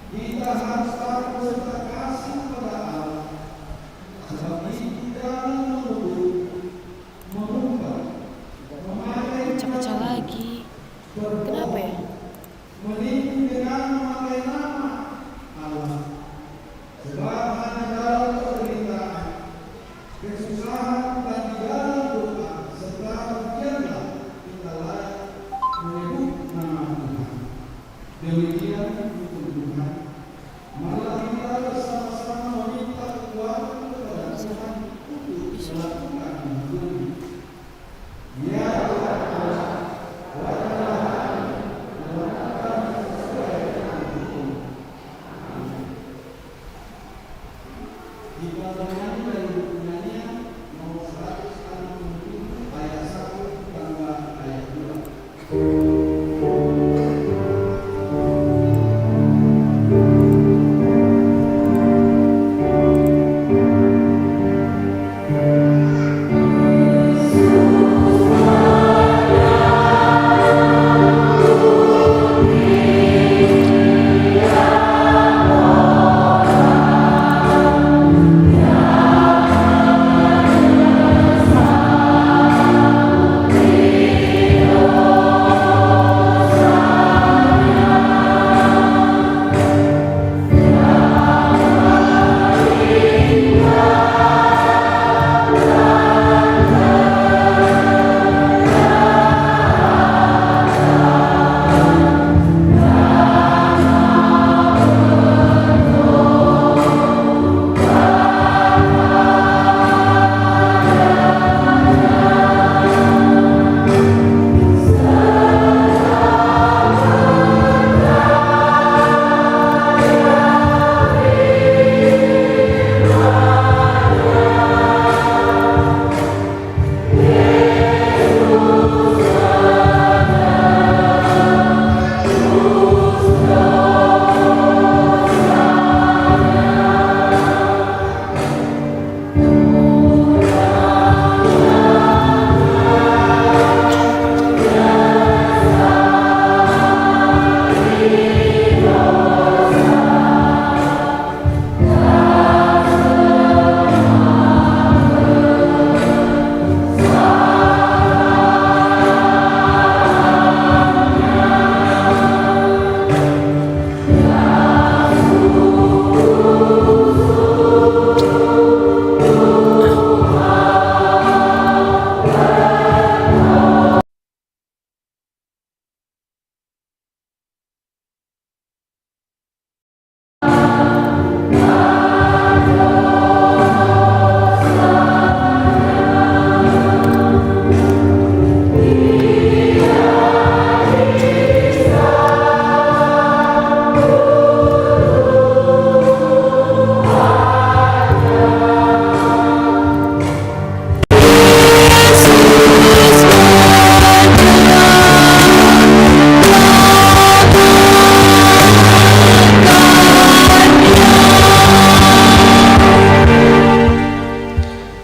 Kita harus takut serta kasih kepada Allah. Sebab itu jangan menuduh, mengumpat, memakai Pecah-pecah lagi. Kenapa ya? menipu dengan memakai nama Allah. Sebab hanya dalam penderitaan, kesusahan dan di dalam doa serta ujianlah kita layak menyebut nama Tuhan. Demikian untuk Tuhan. Marilah kita bersama-sama meminta kekuatan kepada Tuhan untuk melakukan hidupnya. Ya Tuhan, kita menyanyi dari buku nyanyian nomor 167 ayat 1 tambah ayat 2.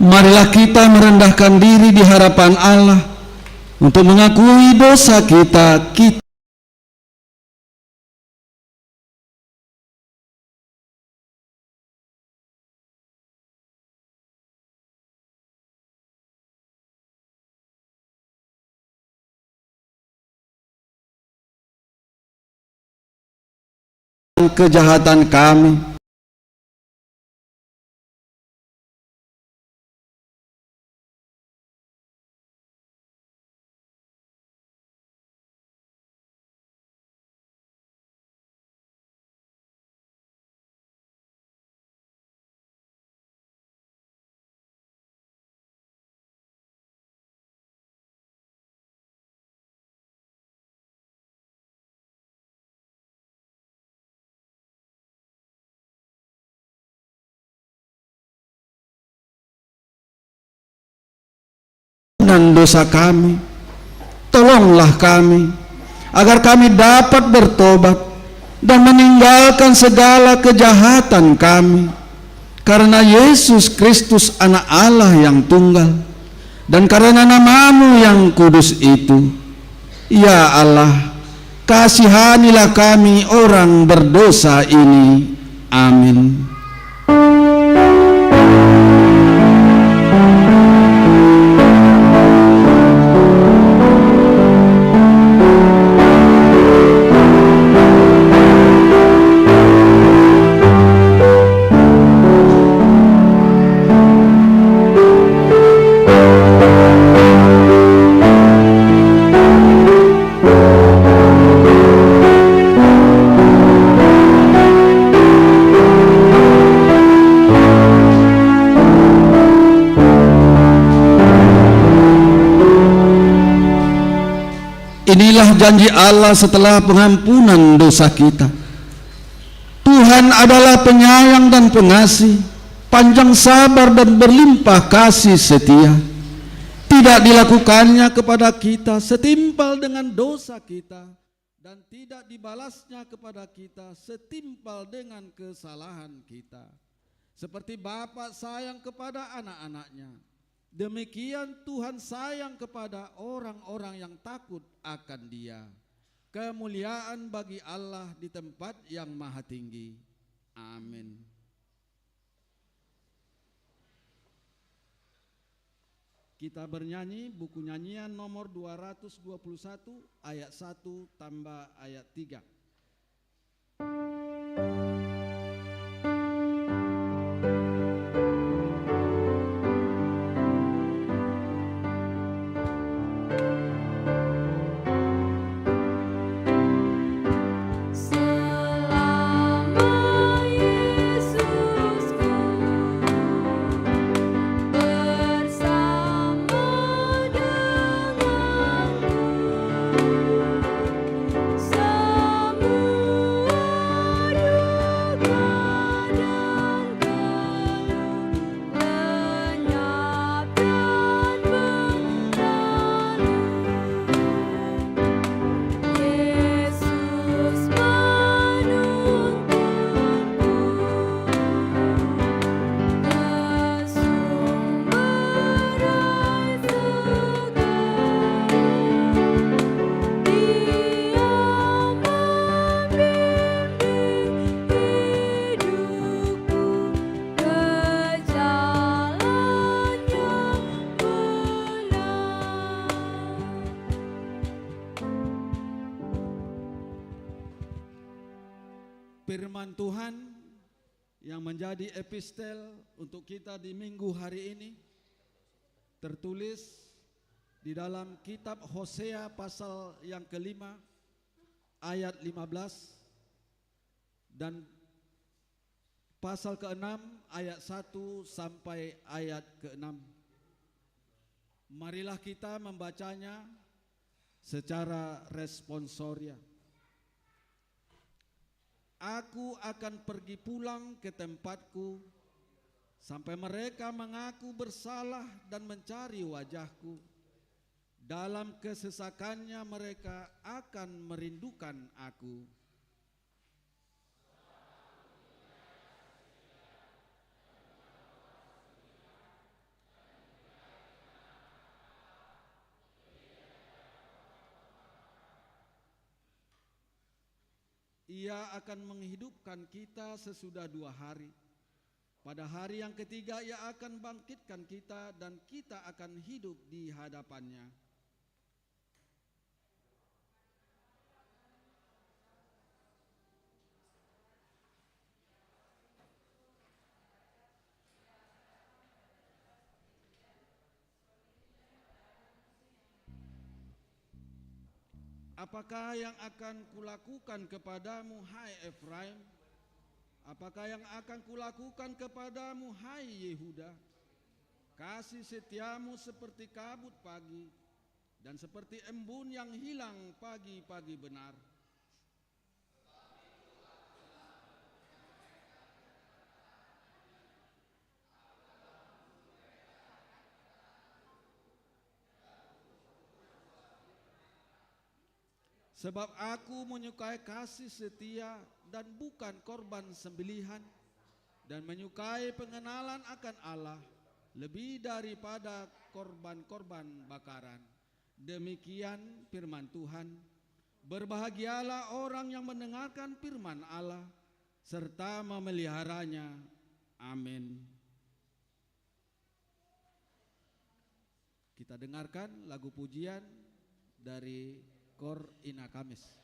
Marilah kita merendahkan diri di hadapan Allah untuk mengakui dosa kita. Kejahatan kami. Dan dosa kami, tolonglah kami agar kami dapat bertobat dan meninggalkan segala kejahatan kami, karena Yesus Kristus anak Allah yang tunggal dan karena nama-Mu yang kudus itu. Ya Allah, kasihanilah kami orang berdosa ini. Amin. Inilah janji Allah setelah pengampunan dosa kita. Tuhan adalah penyayang dan pengasih, panjang sabar dan berlimpah kasih setia. Tidak dilakukannya kepada kita setimpal dengan dosa kita, dan tidak dibalasnya kepada kita setimpal dengan kesalahan kita. Seperti Bapa sayang kepada anak-anaknya, demikian Tuhan sayang kepada orang-orang yang takut akan Dia. Kemuliaan bagi Allah di tempat yang maha tinggi. Amin. Kita bernyanyi buku nyanyian nomor 221 ayat 1 tambah ayat 3. Firman Tuhan yang menjadi epistel untuk kita di minggu hari ini tertulis di dalam kitab Hosea pasal yang kelima ayat 15 dan pasal ke-6 ayat 1 sampai ayat ke-6. Marilah kita membacanya secara responsoria. Aku akan pergi pulang ke tempatku sampai mereka mengaku bersalah dan mencari wajahku. Dalam kesesakannya mereka akan merindukan aku. Ia akan menghidupkan kita sesudah 2 hari. Pada hari yang ketiga Ia akan bangkitkan kita dan kita akan hidup di hadapannya. Apakah yang akan kulakukan kepadamu, hai Efraim? Apakah yang akan kulakukan kepadamu, hai Yehuda? Kasih setiamu seperti kabut pagi, dan seperti embun yang hilang pagi-pagi benar. Sebab aku menyukai kasih setia dan bukan korban sembelihan, dan menyukai pengenalan akan Allah lebih daripada korban-korban bakaran. Demikian firman Tuhan. Berbahagialah orang yang mendengarkan firman Allah serta memeliharanya. Amin. Kita dengarkan lagu pujian dari Kor Ina Kamis.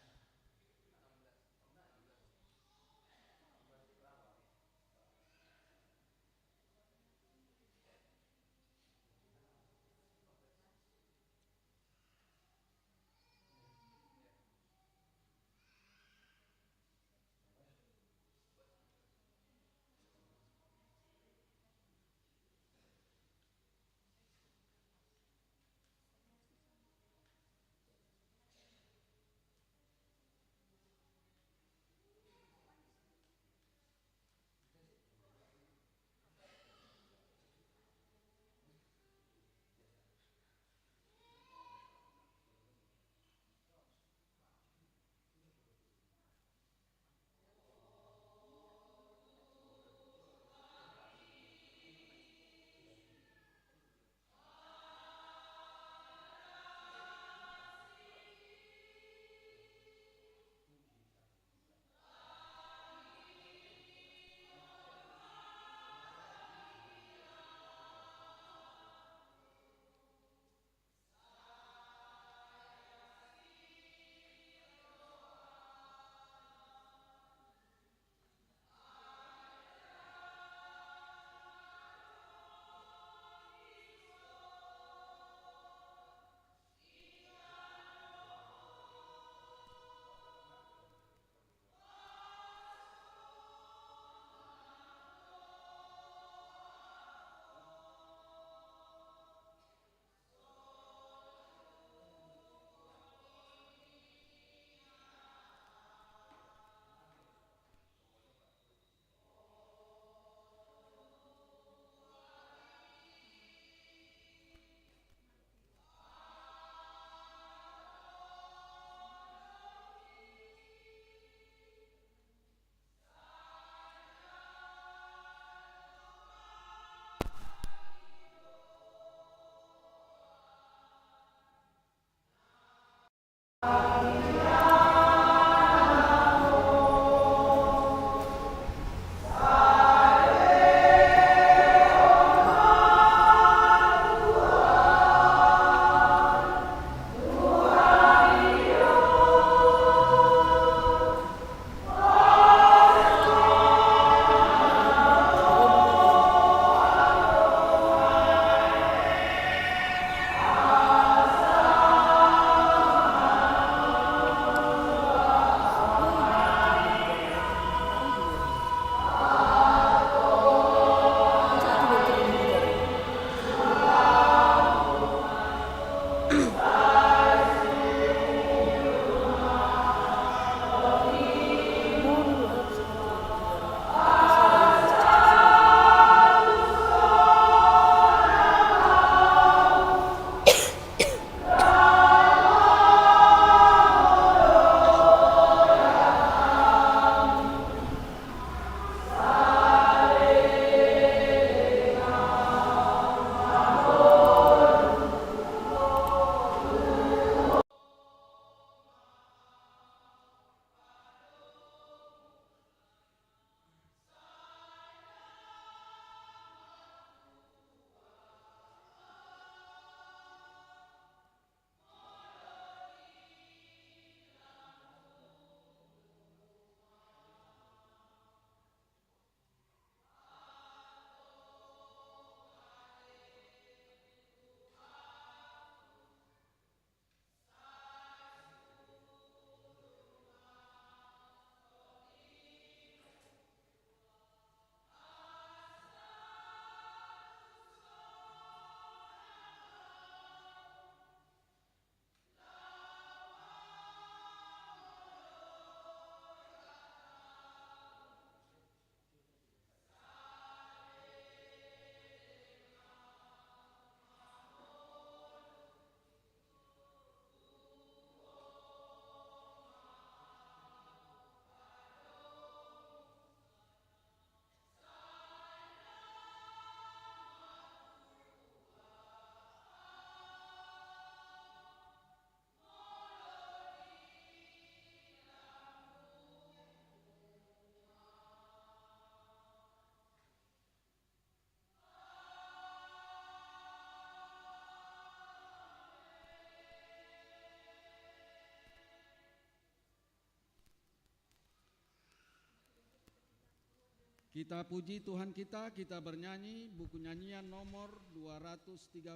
Kita puji Tuhan kita bernyanyi buku nyanyian nomor 213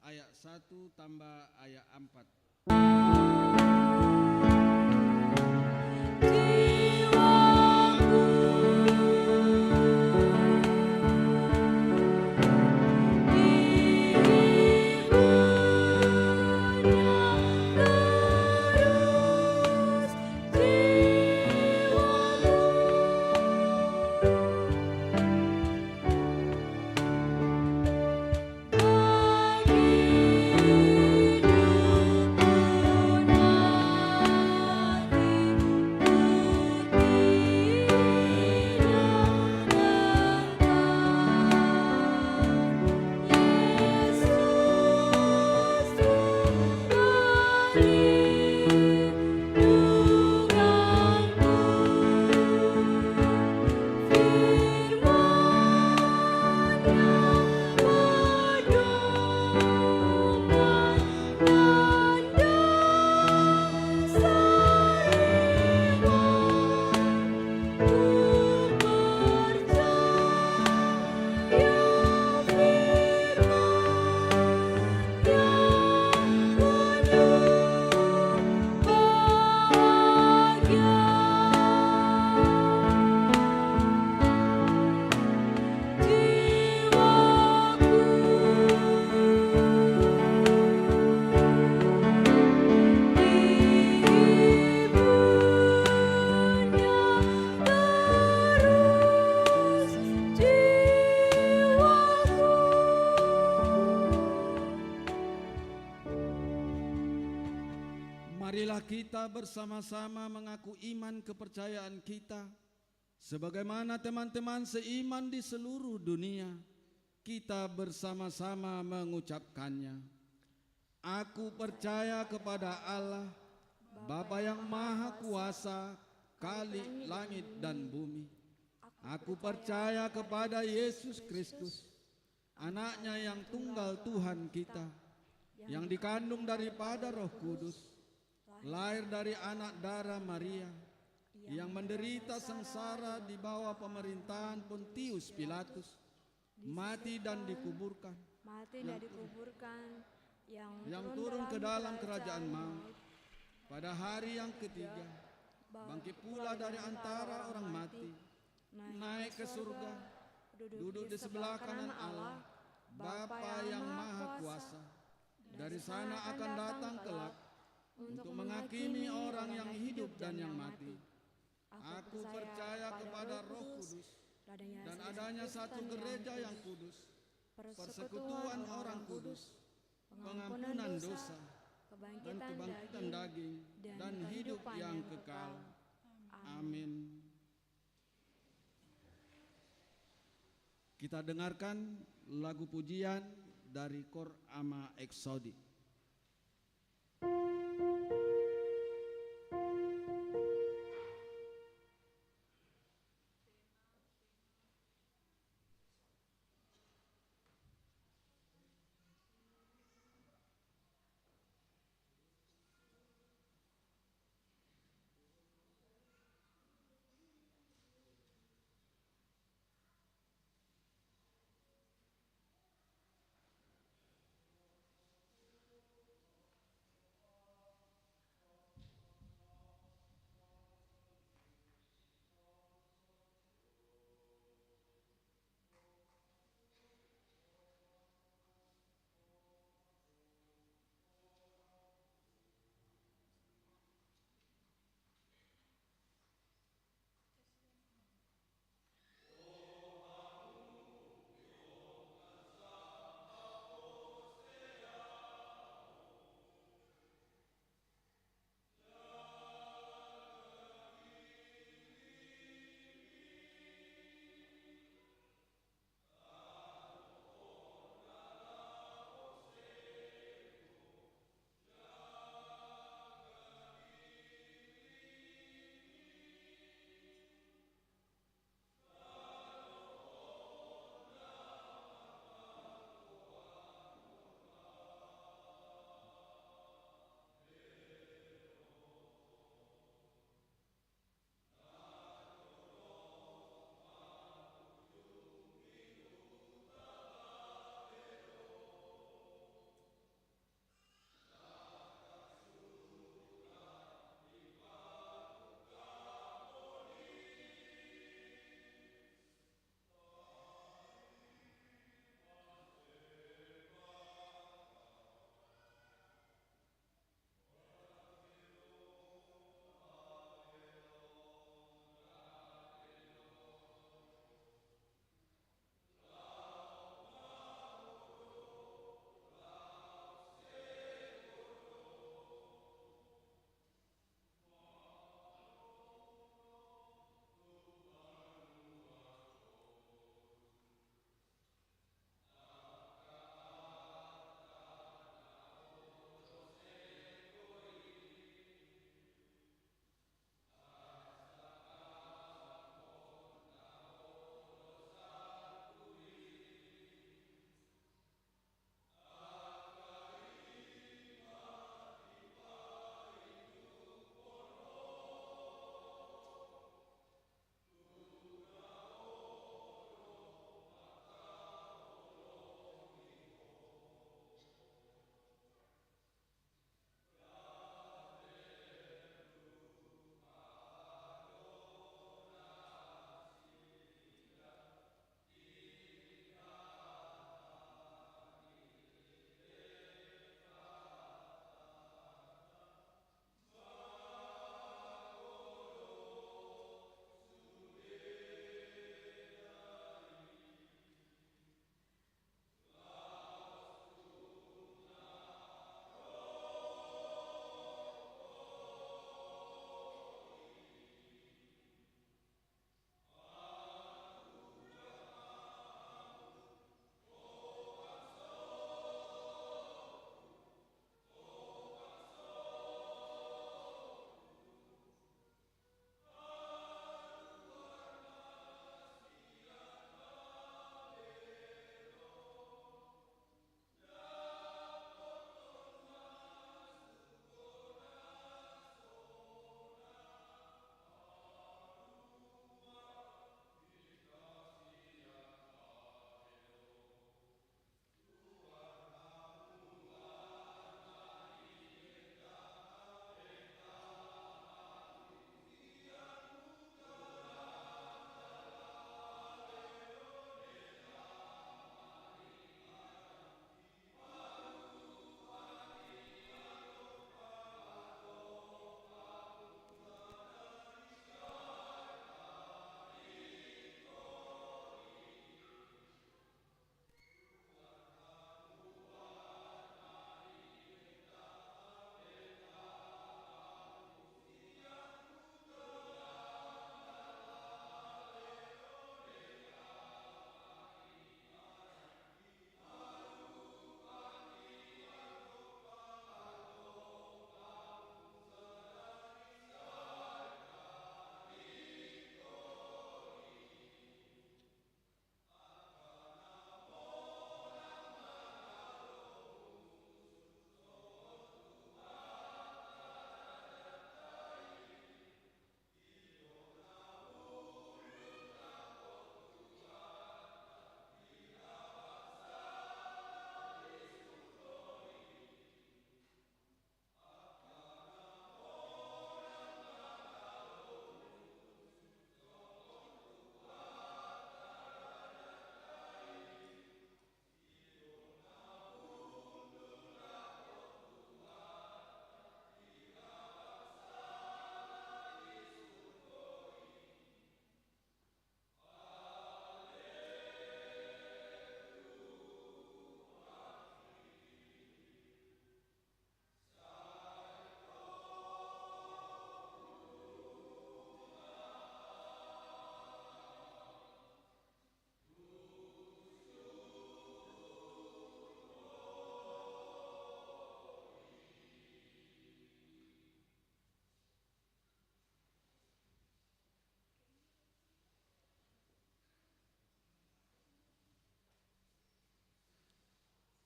ayat 1 tambah ayat 4. Marilah kita bersama-sama mengaku iman kepercayaan kita, sebagaimana teman-teman seiman di seluruh dunia, kita bersama-sama mengucapkannya. Aku percaya kepada Allah, Bapa yang Maha Kuasa, Khalik langit dan bumi. Aku percaya kepada Yesus Kristus, Anaknya yang tunggal Tuhan kita, yang dikandung daripada Roh Kudus, lahir dari anak darah Maria, yang menderita sengsara di bawah pemerintahan Pontius Pilatus, mati dan dikuburkan, yang turun ke dalam kerajaan maut, pada hari yang ketiga, bangkit pula dari antara orang mati, naik ke surga, duduk di sebelah kanan Allah, Bapa yang Maha Kuasa. Dari sana akan datang kelak untuk menghakimi orang yang hidup dan yang mati. Aku percaya kepada Roh Kudus dan adanya satu gereja yang kudus, persekutuan orang kudus, pengampunan dosa, dan kebangkitan daging, dan hidup yang kekal. Amin. Kita dengarkan lagu pujian dari Kor Ama Eksodi.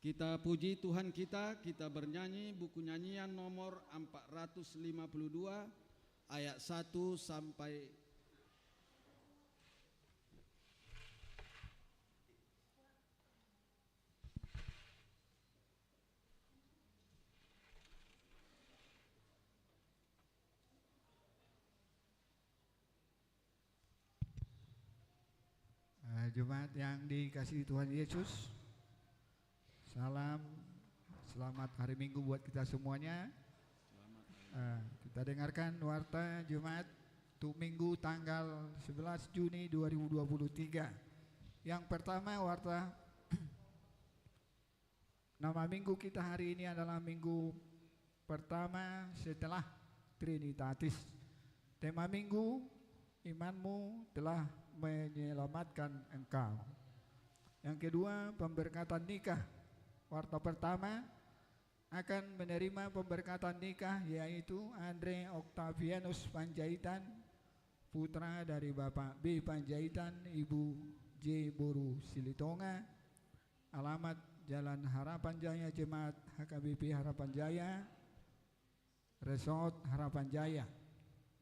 Kita puji Tuhan kita bernyanyi buku nyanyian nomor 452 ayat 1 sampai Jemaat yang dikasihi Tuhan Yesus, selamat hari Minggu buat kita semuanya. Kita dengarkan warta Jumat untuk Minggu tanggal 11 Juni 2023. Yang pertama warta nama minggu kita hari ini adalah minggu pertama setelah Trinitatis. Tema minggu, imanmu telah menyelamatkan engkau. Yang kedua, pemberkatan nikah. Warta pertama akan menerima pemberkatan nikah yaitu Andre Octavianus Panjaitan, putra dari Bapak B Panjaitan, Ibu J Boru Silitonga. Alamat Jalan Harapan Jaya, Jemaat HKBP Harapan Jaya, Resort Harapan Jaya,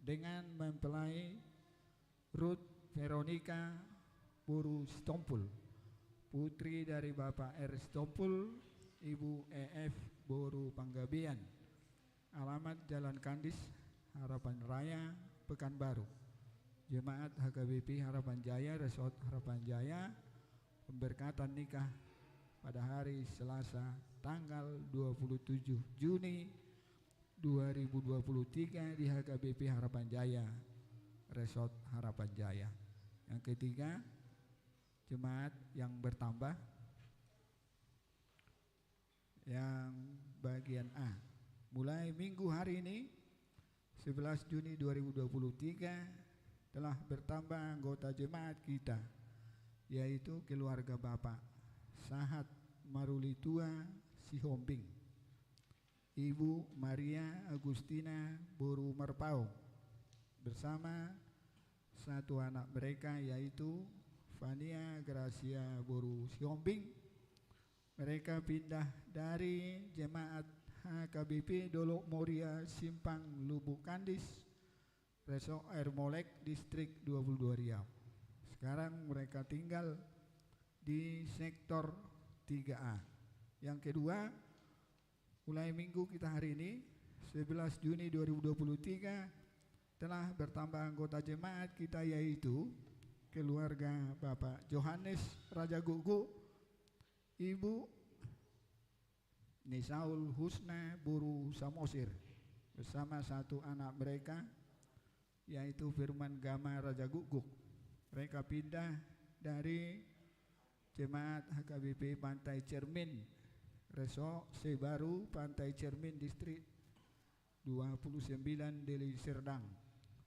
dengan mempelai Ruth Veronica Boru Stompul, putri dari Bapak R Stompul, Ibu EF Boru Panggabean. Alamat Jalan Kandis Harapan Raya, Pekanbaru. Jemaat HKBP Harapan Jaya, Resort Harapan Jaya, pemberkatan nikah pada hari Selasa tanggal 27 Juni 2023 di HKBP Harapan Jaya, Resort Harapan Jaya. Yang ketiga, jemaat yang bertambah yang bagian A, mulai minggu hari ini 11 Juni 2023 telah bertambah anggota jemaat kita, yaitu keluarga Bapak Sahat Marulitua Sihombing, Ibu Maria Agustina Boru Merpau, bersama satu anak mereka yaitu Fania Gracia Boru Sihombing. Mereka pindah dari jemaat HKBP Dolok Moria Simpang Lubuk Kandis, Resort Air Molek, Distrik 22 Riau. Sekarang mereka tinggal di sektor 3A. Yang kedua, mulai minggu kita hari ini 11 Juni 2023 telah bertambah anggota jemaat kita, yaitu keluarga Bapak Johannes Raja Gugu, Ibu Nisaul Husna Boru Samosir, bersama satu anak mereka yaitu Firman Gama Raja Guguk. Mereka pindah dari jemaat HKBP Pantai Cermin, Resort Sebaru Pantai Cermin, Distrik 29 Deli Serdang.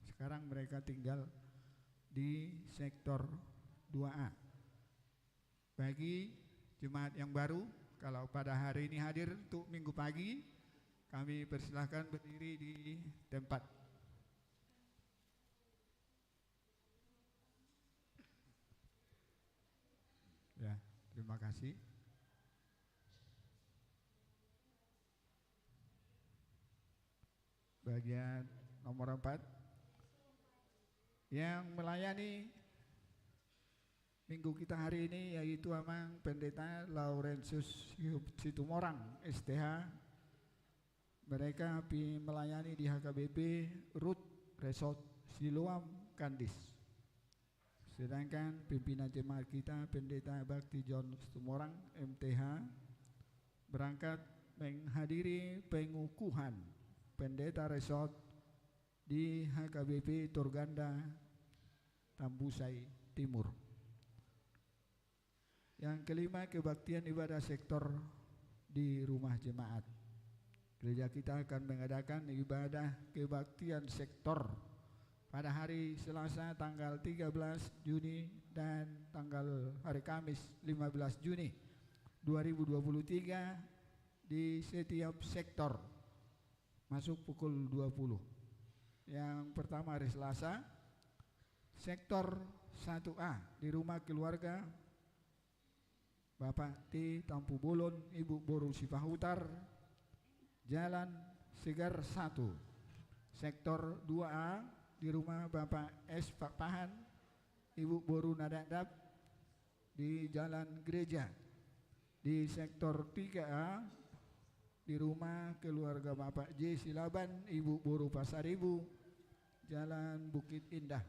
Sekarang mereka tinggal di sektor 2A. Bagi jemaat yang baru, kalau pada hari ini hadir untuk minggu pagi, kami persilahkan berdiri di tempat. Ya, terima kasih. Bagian nomor 4 yang melayani minggu kita hari ini yaitu Amang Pendeta Laurentius Situmorang STH. Mereka melayani di HKBP Ruth Resort Siloam Kandis. Sedangkan pimpinan jemaat kita Pendeta Bakti John Situmorang MTH berangkat menghadiri pengukuhan Pendeta Resort di HKBP Turganda Tambusai Timur. Yang kelima, kebaktian ibadah sektor di rumah jemaat. Gereja kita akan mengadakan ibadah kebaktian sektor pada hari Selasa tanggal 13 Juni dan tanggal hari Kamis 15 Juni 2023 di setiap sektor, masuk pukul 20. Yang pertama hari Selasa, sektor 1A di rumah keluarga Bapak T. Tampu Bolon, Ibu Boru Sipahutar, Jalan Segar 1. Sektor 2A di rumah Bapak S. Pak Pahan, Ibu Boru Nadadap di Jalan Gereja. Di sektor 3A di rumah keluarga Bapak J. Silaban, Ibu Boru Pasaribu, Jalan Bukit Indah.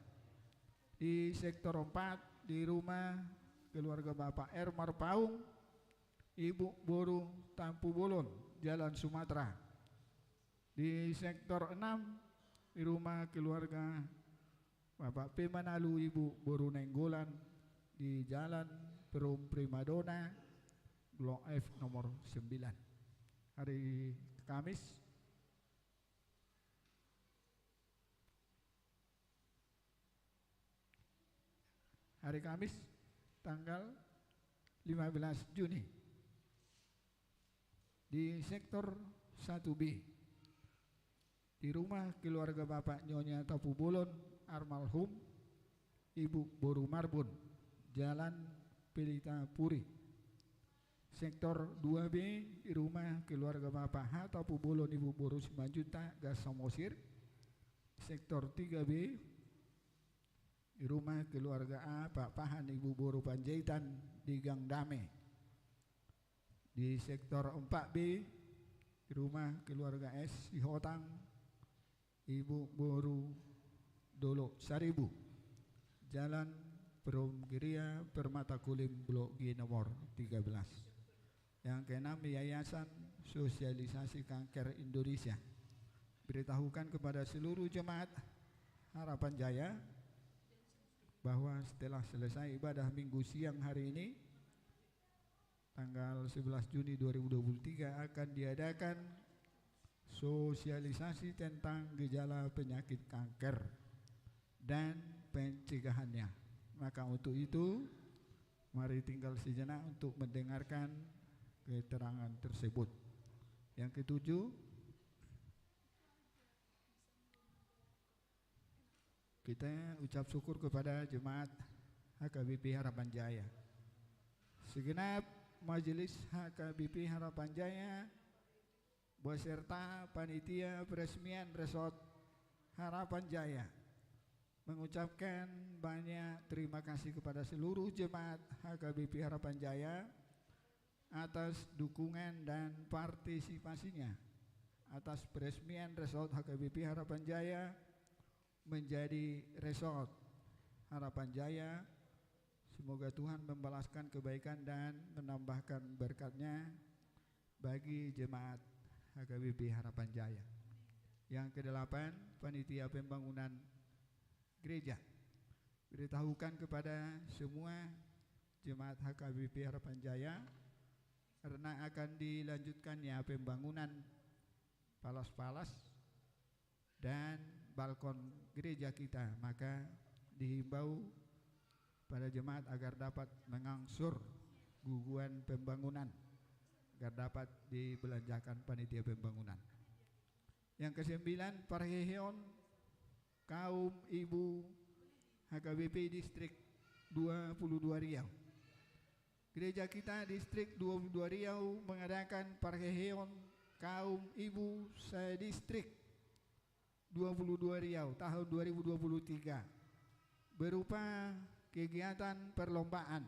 Di sektor 4 di rumah keluarga Bapak R. Marpaung, Ibu Boru Tampu Bolon, Jalan Sumatera. Di sektor 6 di rumah keluarga Bapak P. Manalu, Ibu Boru Nenggolan di Jalan Perum Primadona, Blok F nomor 9. Hari Kamis tanggal 15 Juni di sektor 1B di rumah keluarga Bapak Nyonya Tapu Bolon almarhum Ibu Boru Marbun, Jalan Pelita Puri. Sektor 2B di rumah keluarga Bapak H. Tapu Bolon, Ibu Boru Simanjuta, Gas Samosir. Sektor 3B di rumah keluarga A. Pak Pahan, Ibu Boru Panjaitan di Gang Dame. Di sektor 4B di rumah keluarga S. di Hotang, Ibu Boru Dolo Saribu, Jalan Perum Geria Permata Kulim, Blok G nomor 13. Yang keenam, Yayasan Sosialisasi Kanker Indonesia beritahukan kepada seluruh jemaat Harapan Jaya bahwa setelah selesai ibadah minggu siang hari ini tanggal 11 Juni 2023 akan diadakan sosialisasi tentang gejala penyakit kanker dan pencegahannya. Maka untuk itu mari tinggal sejenak untuk mendengarkan keterangan tersebut. Yang ketujuh, kita ucap syukur kepada jemaat HKBP Harapan Jaya. Segenap majelis HKBP Harapan Jaya beserta panitia peresmian Resort Harapan Jaya mengucapkan banyak terima kasih kepada seluruh jemaat HKBP Harapan Jaya atas dukungan dan partisipasinya atas peresmian Resort HKBP Harapan Jaya menjadi Resort Harapan Jaya. Semoga Tuhan membalaskan kebaikan dan menambahkan berkatnya bagi jemaat HKBP Harapan Jaya. Yang kedelapan, panitia pembangunan gereja beritahukan kepada semua jemaat HKBP Harapan Jaya karena akan dilanjutkannya pembangunan palas-palas dan balkon gereja kita, maka dihimbau pada jemaat agar dapat mengangsur guguan pembangunan agar dapat dibelanjakan panitia pembangunan. Yang kesembilan, Parheheon kaum ibu HKBP Distrik 22 Riau. Gereja kita Distrik 22 Riau mengadakan Parheheon kaum ibu se-distrik 22 Riau tahun 2023 berupa kegiatan perlombaan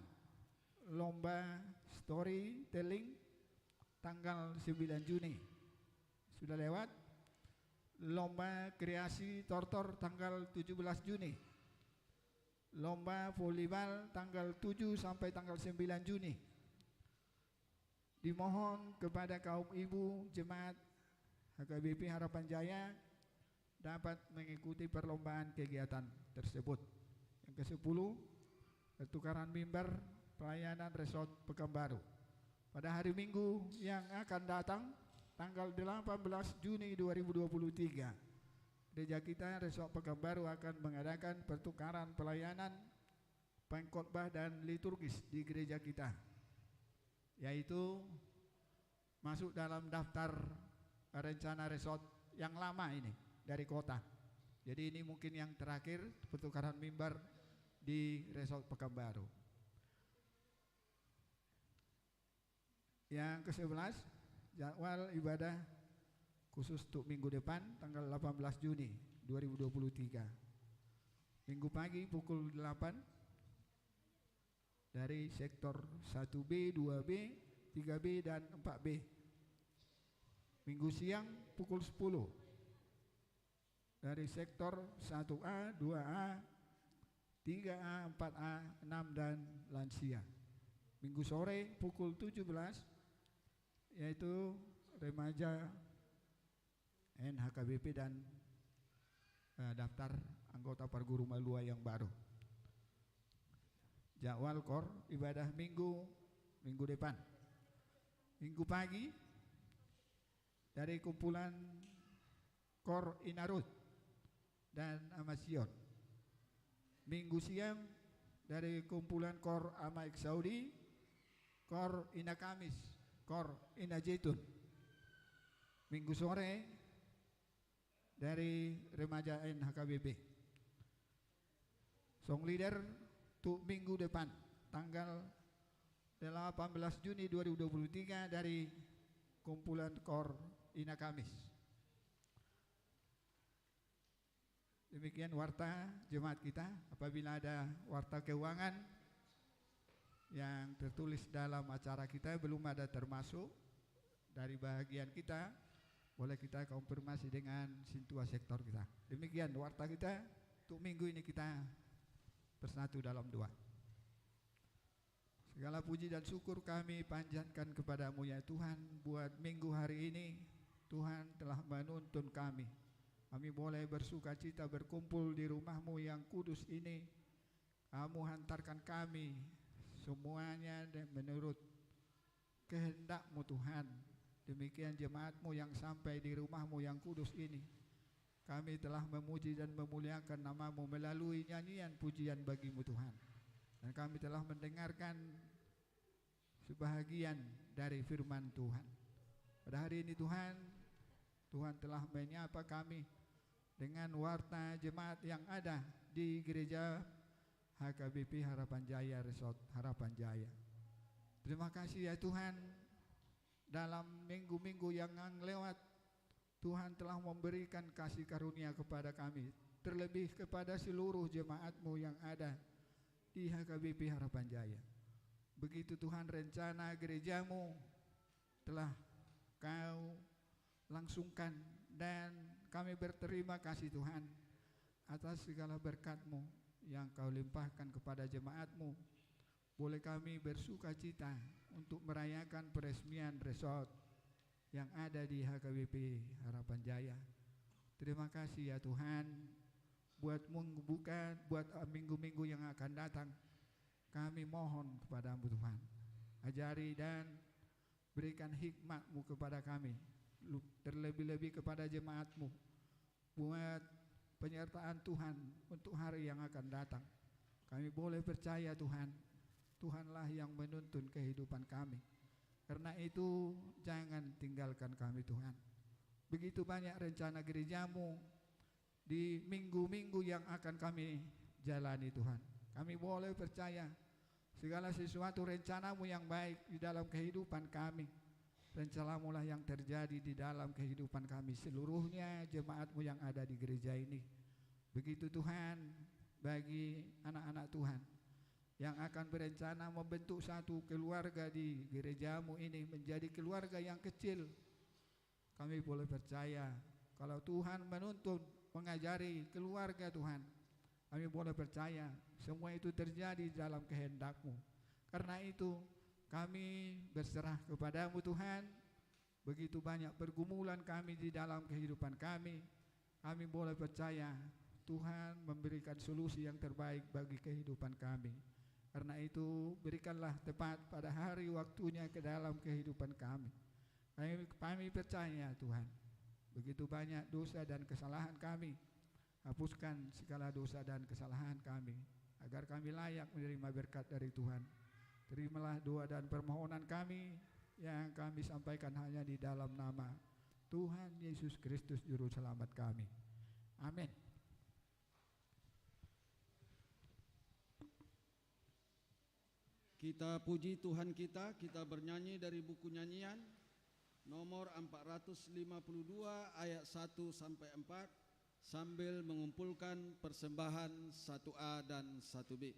lomba storytelling tanggal 9 Juni sudah lewat, lomba kreasi tortor tanggal 17 Juni, lomba volleyball tanggal 7 sampai tanggal 9 Juni. Dimohon kepada kaum ibu jemaat HKBP Harapan Jaya dapat mengikuti perlombaan kegiatan tersebut. Yang ke-10, pertukaran mimbar pelayanan Resort Pekanbaru. Pada hari Minggu yang akan datang tanggal 18 Juni 2023, gereja kita Resort Pekanbaru akan mengadakan pertukaran pelayanan pengkhotbah dan liturgis di gereja kita, yaitu masuk dalam daftar rencana resort yang lama ini dari kota. Jadi ini mungkin yang terakhir pertukaran mimbar di Resort Pekanbaru. Yang ke-11, jadwal ibadah khusus untuk minggu depan tanggal 18 Juni 2023. Minggu pagi pukul 8 dari sektor 1B, 2B, 3B dan 4B. Minggu siang pukul 10 dari sektor 1A, 2A, 3A, 4A, 6 dan lansia. Minggu sore pukul 17 yaitu remaja NHKBP dan daftar anggota perguru malua yang baru. Jadwal kor ibadah minggu depan. Minggu pagi dari kumpulan Kor Inarut dan Amasion. Minggu siang dari kumpulan Kor Amaik Saudi, Kor Ina Kamis, Kor Ina Jaitun. Minggu sore dari remaja NHKBP. Song leader untuk minggu depan tanggal 18 Juni 2023 dari kumpulan Kor Ina Kamis. Demikian warta jemaat kita. Apabila ada warta keuangan yang tertulis dalam acara kita belum ada termasuk dari bagian kita, boleh kita konfirmasi dengan Sintua sektor kita. Demikian warta kita untuk minggu ini, kita bersatu dalam doa. Segala puji dan syukur kami panjatkan kepadamu ya Tuhan, buat minggu hari ini Tuhan telah menuntun kami. Kami boleh bersuka cita berkumpul di rumah-Mu yang kudus ini. Kamu hantarkan kami semuanya menurut kehendak-Mu Tuhan. Demikian jemaat-Mu yang sampai di rumah-Mu yang kudus ini. Kami telah memuji dan memuliakan nama-Mu melalui nyanyian pujian bagi-Mu Tuhan. Dan kami telah mendengarkan sebahagian dari firman Tuhan. Pada hari ini Tuhan telah menyapa kami dengan warta jemaat yang ada di gereja HKBP Harapan Jaya, Resort Harapan Jaya. Terima kasih ya Tuhan, dalam minggu-minggu yang lewat Tuhan telah memberikan kasih karunia kepada kami, terlebih kepada seluruh jemaat-Mu yang ada di HKBP Harapan Jaya. Begitu Tuhan rencana gereja-Mu telah Kau langsungkan, dan kami berterima kasih Tuhan atas segala berkat-Mu yang Kau limpahkan kepada jemaat-Mu. Boleh kami bersuka cita untuk merayakan peresmian resort yang ada di HKBP Harapan Jaya. Terima kasih ya Tuhan, buat minggu-minggu yang akan datang. Kami mohon kepada-Mu Tuhan, ajari dan berikan hikmat-Mu kepada kami, terlebih-lebih kepada jemaat-Mu, buat penyertaan Tuhan untuk hari yang akan datang. Kami boleh percaya Tuhan, Tuhanlah yang menuntun kehidupan kami. Karena itu jangan tinggalkan kami Tuhan. Begitu banyak rencana gereja-Mu di minggu-minggu yang akan kami jalani Tuhan. Kami boleh percaya segala sesuatu rencana-Mu yang baik di dalam kehidupan kami. Rencana-Mu lah yang terjadi di dalam kehidupan kami seluruhnya, jemaat-Mu yang ada di gereja ini. Begitu Tuhan, bagi anak-anak Tuhan yang akan berencana membentuk satu keluarga di gereja-Mu ini menjadi keluarga yang kecil, kami boleh percaya kalau Tuhan menuntun, mengajari keluarga Tuhan, kami boleh percaya semua itu terjadi dalam kehendak-Mu. Karena itu kami berserah kepada-Mu Tuhan. Begitu banyak pergumulan kami di dalam kehidupan kami, kami boleh percaya Tuhan memberikan solusi yang terbaik bagi kehidupan kami. Karena itu berikanlah tepat pada hari waktunya ke dalam kehidupan kami. Kami percaya Tuhan, begitu banyak dosa dan kesalahan kami, hapuskan segala dosa dan kesalahan kami, agar kami layak menerima berkat dari Tuhan. Terimalah doa dan permohonan kami yang kami sampaikan hanya di dalam nama Tuhan Yesus Kristus Juru Selamat kami. Amin. Kita puji Tuhan kita bernyanyi dari buku nyanyian nomor 452 ayat 1 sampai 4 sambil mengumpulkan persembahan 1A dan 1B.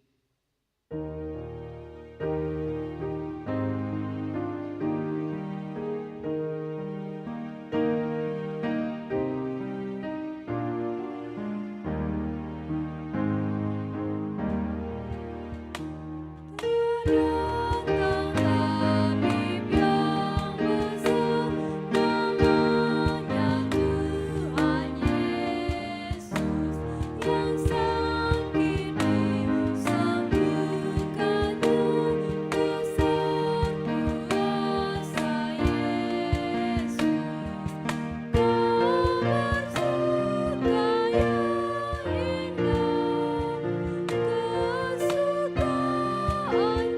Kesukaan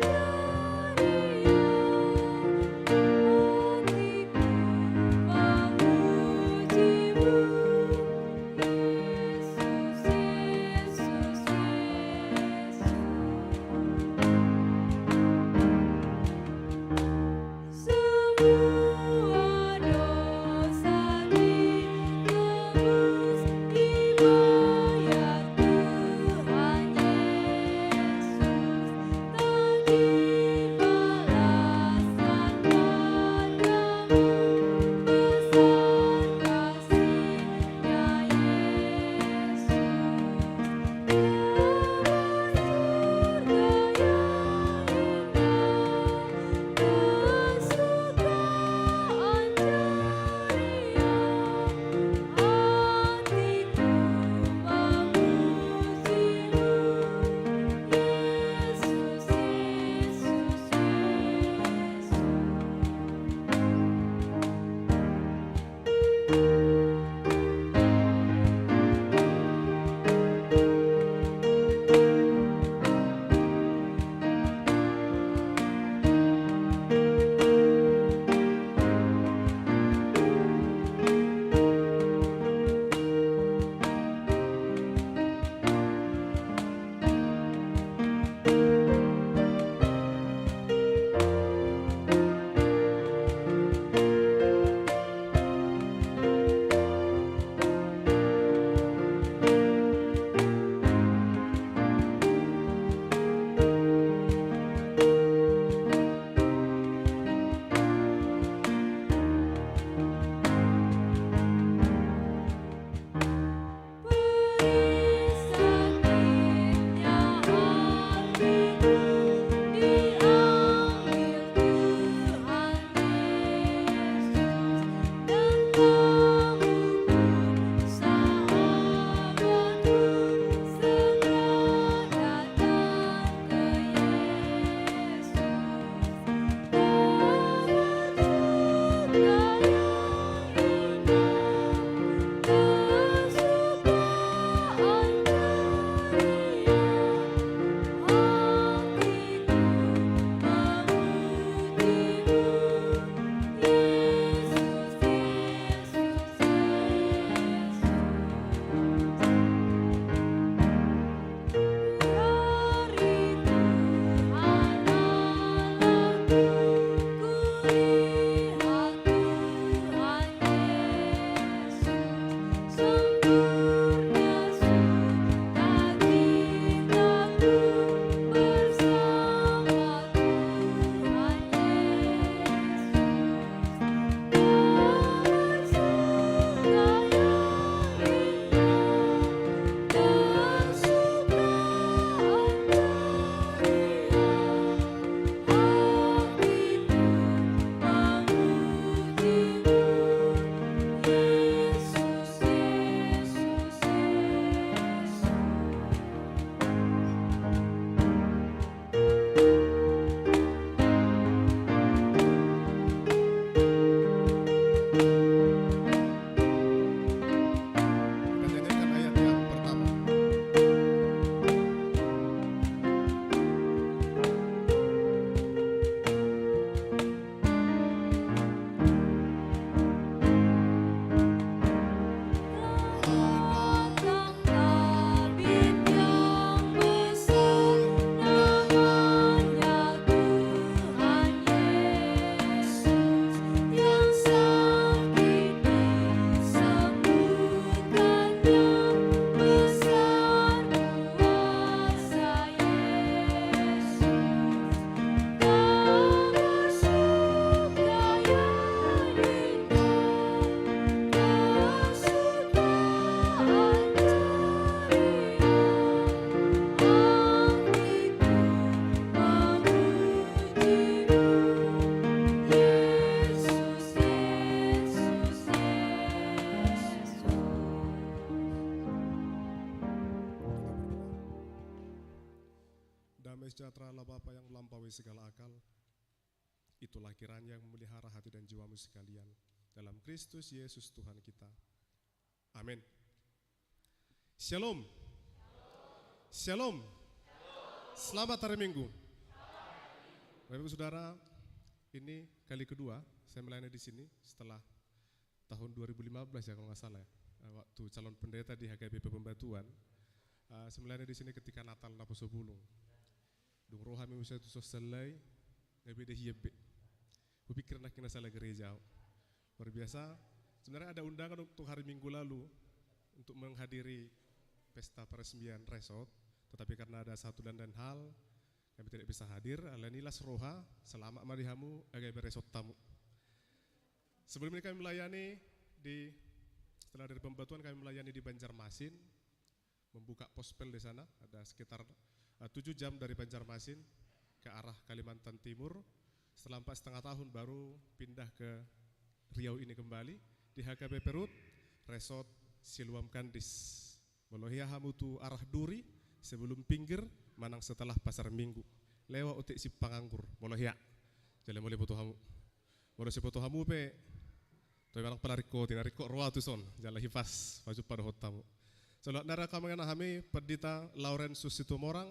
damai sejahtera Allah Bapa yang melampaui segala akal, itulah kiranya yang memelihara hati dan jiwamu sekalian dalam Kristus Yesus Tuhan kita. Amin. Shalom. Shalom. Selamat hari Minggu. Bapak Ibu Saudara, ini kali kedua saya melayani di sini setelah tahun 2015 ya kalau nggak salah ya. Waktu calon pendeta di HKBP Pembatuan. Saya melayani di sini ketika Natal na Poso Bulung. Dung roha mi usia tu selesai, ngabe deh hiebe. Kupikir nak kena salah gereja. Luar biasa. Sebenarnya ada undangan untuk hari Minggu lalu untuk menghadiri pesta peresmian resort, tetapi karena ada satu dan hal kami tidak bisa hadir. Alanilah seroha selamat marihamu agai beresort tamu. Sebelum ini kami melayani setelah dari Pembatuan kami melayani di Banjarmasin, membuka pospel di sana. Ada sekitar 7 jam dari Banjarmasin ke arah Kalimantan Timur. Setelah 4,5 tahun baru pindah ke Riau ini kembali di HKBP Perut Resort Siluam Kandis. Melohia hamutu arah Duri sebelum pinggir manang setelah pasar Minggu. Lewat utik si panganggur melohia. Jalan boleh foto hamu. Boleh si foto hamu pe. Toy manang pelariko tinariko roa tu son. Jalan hifas maju pada hotamu. Salat nara kami hami Perdita Laurensus Situmorang,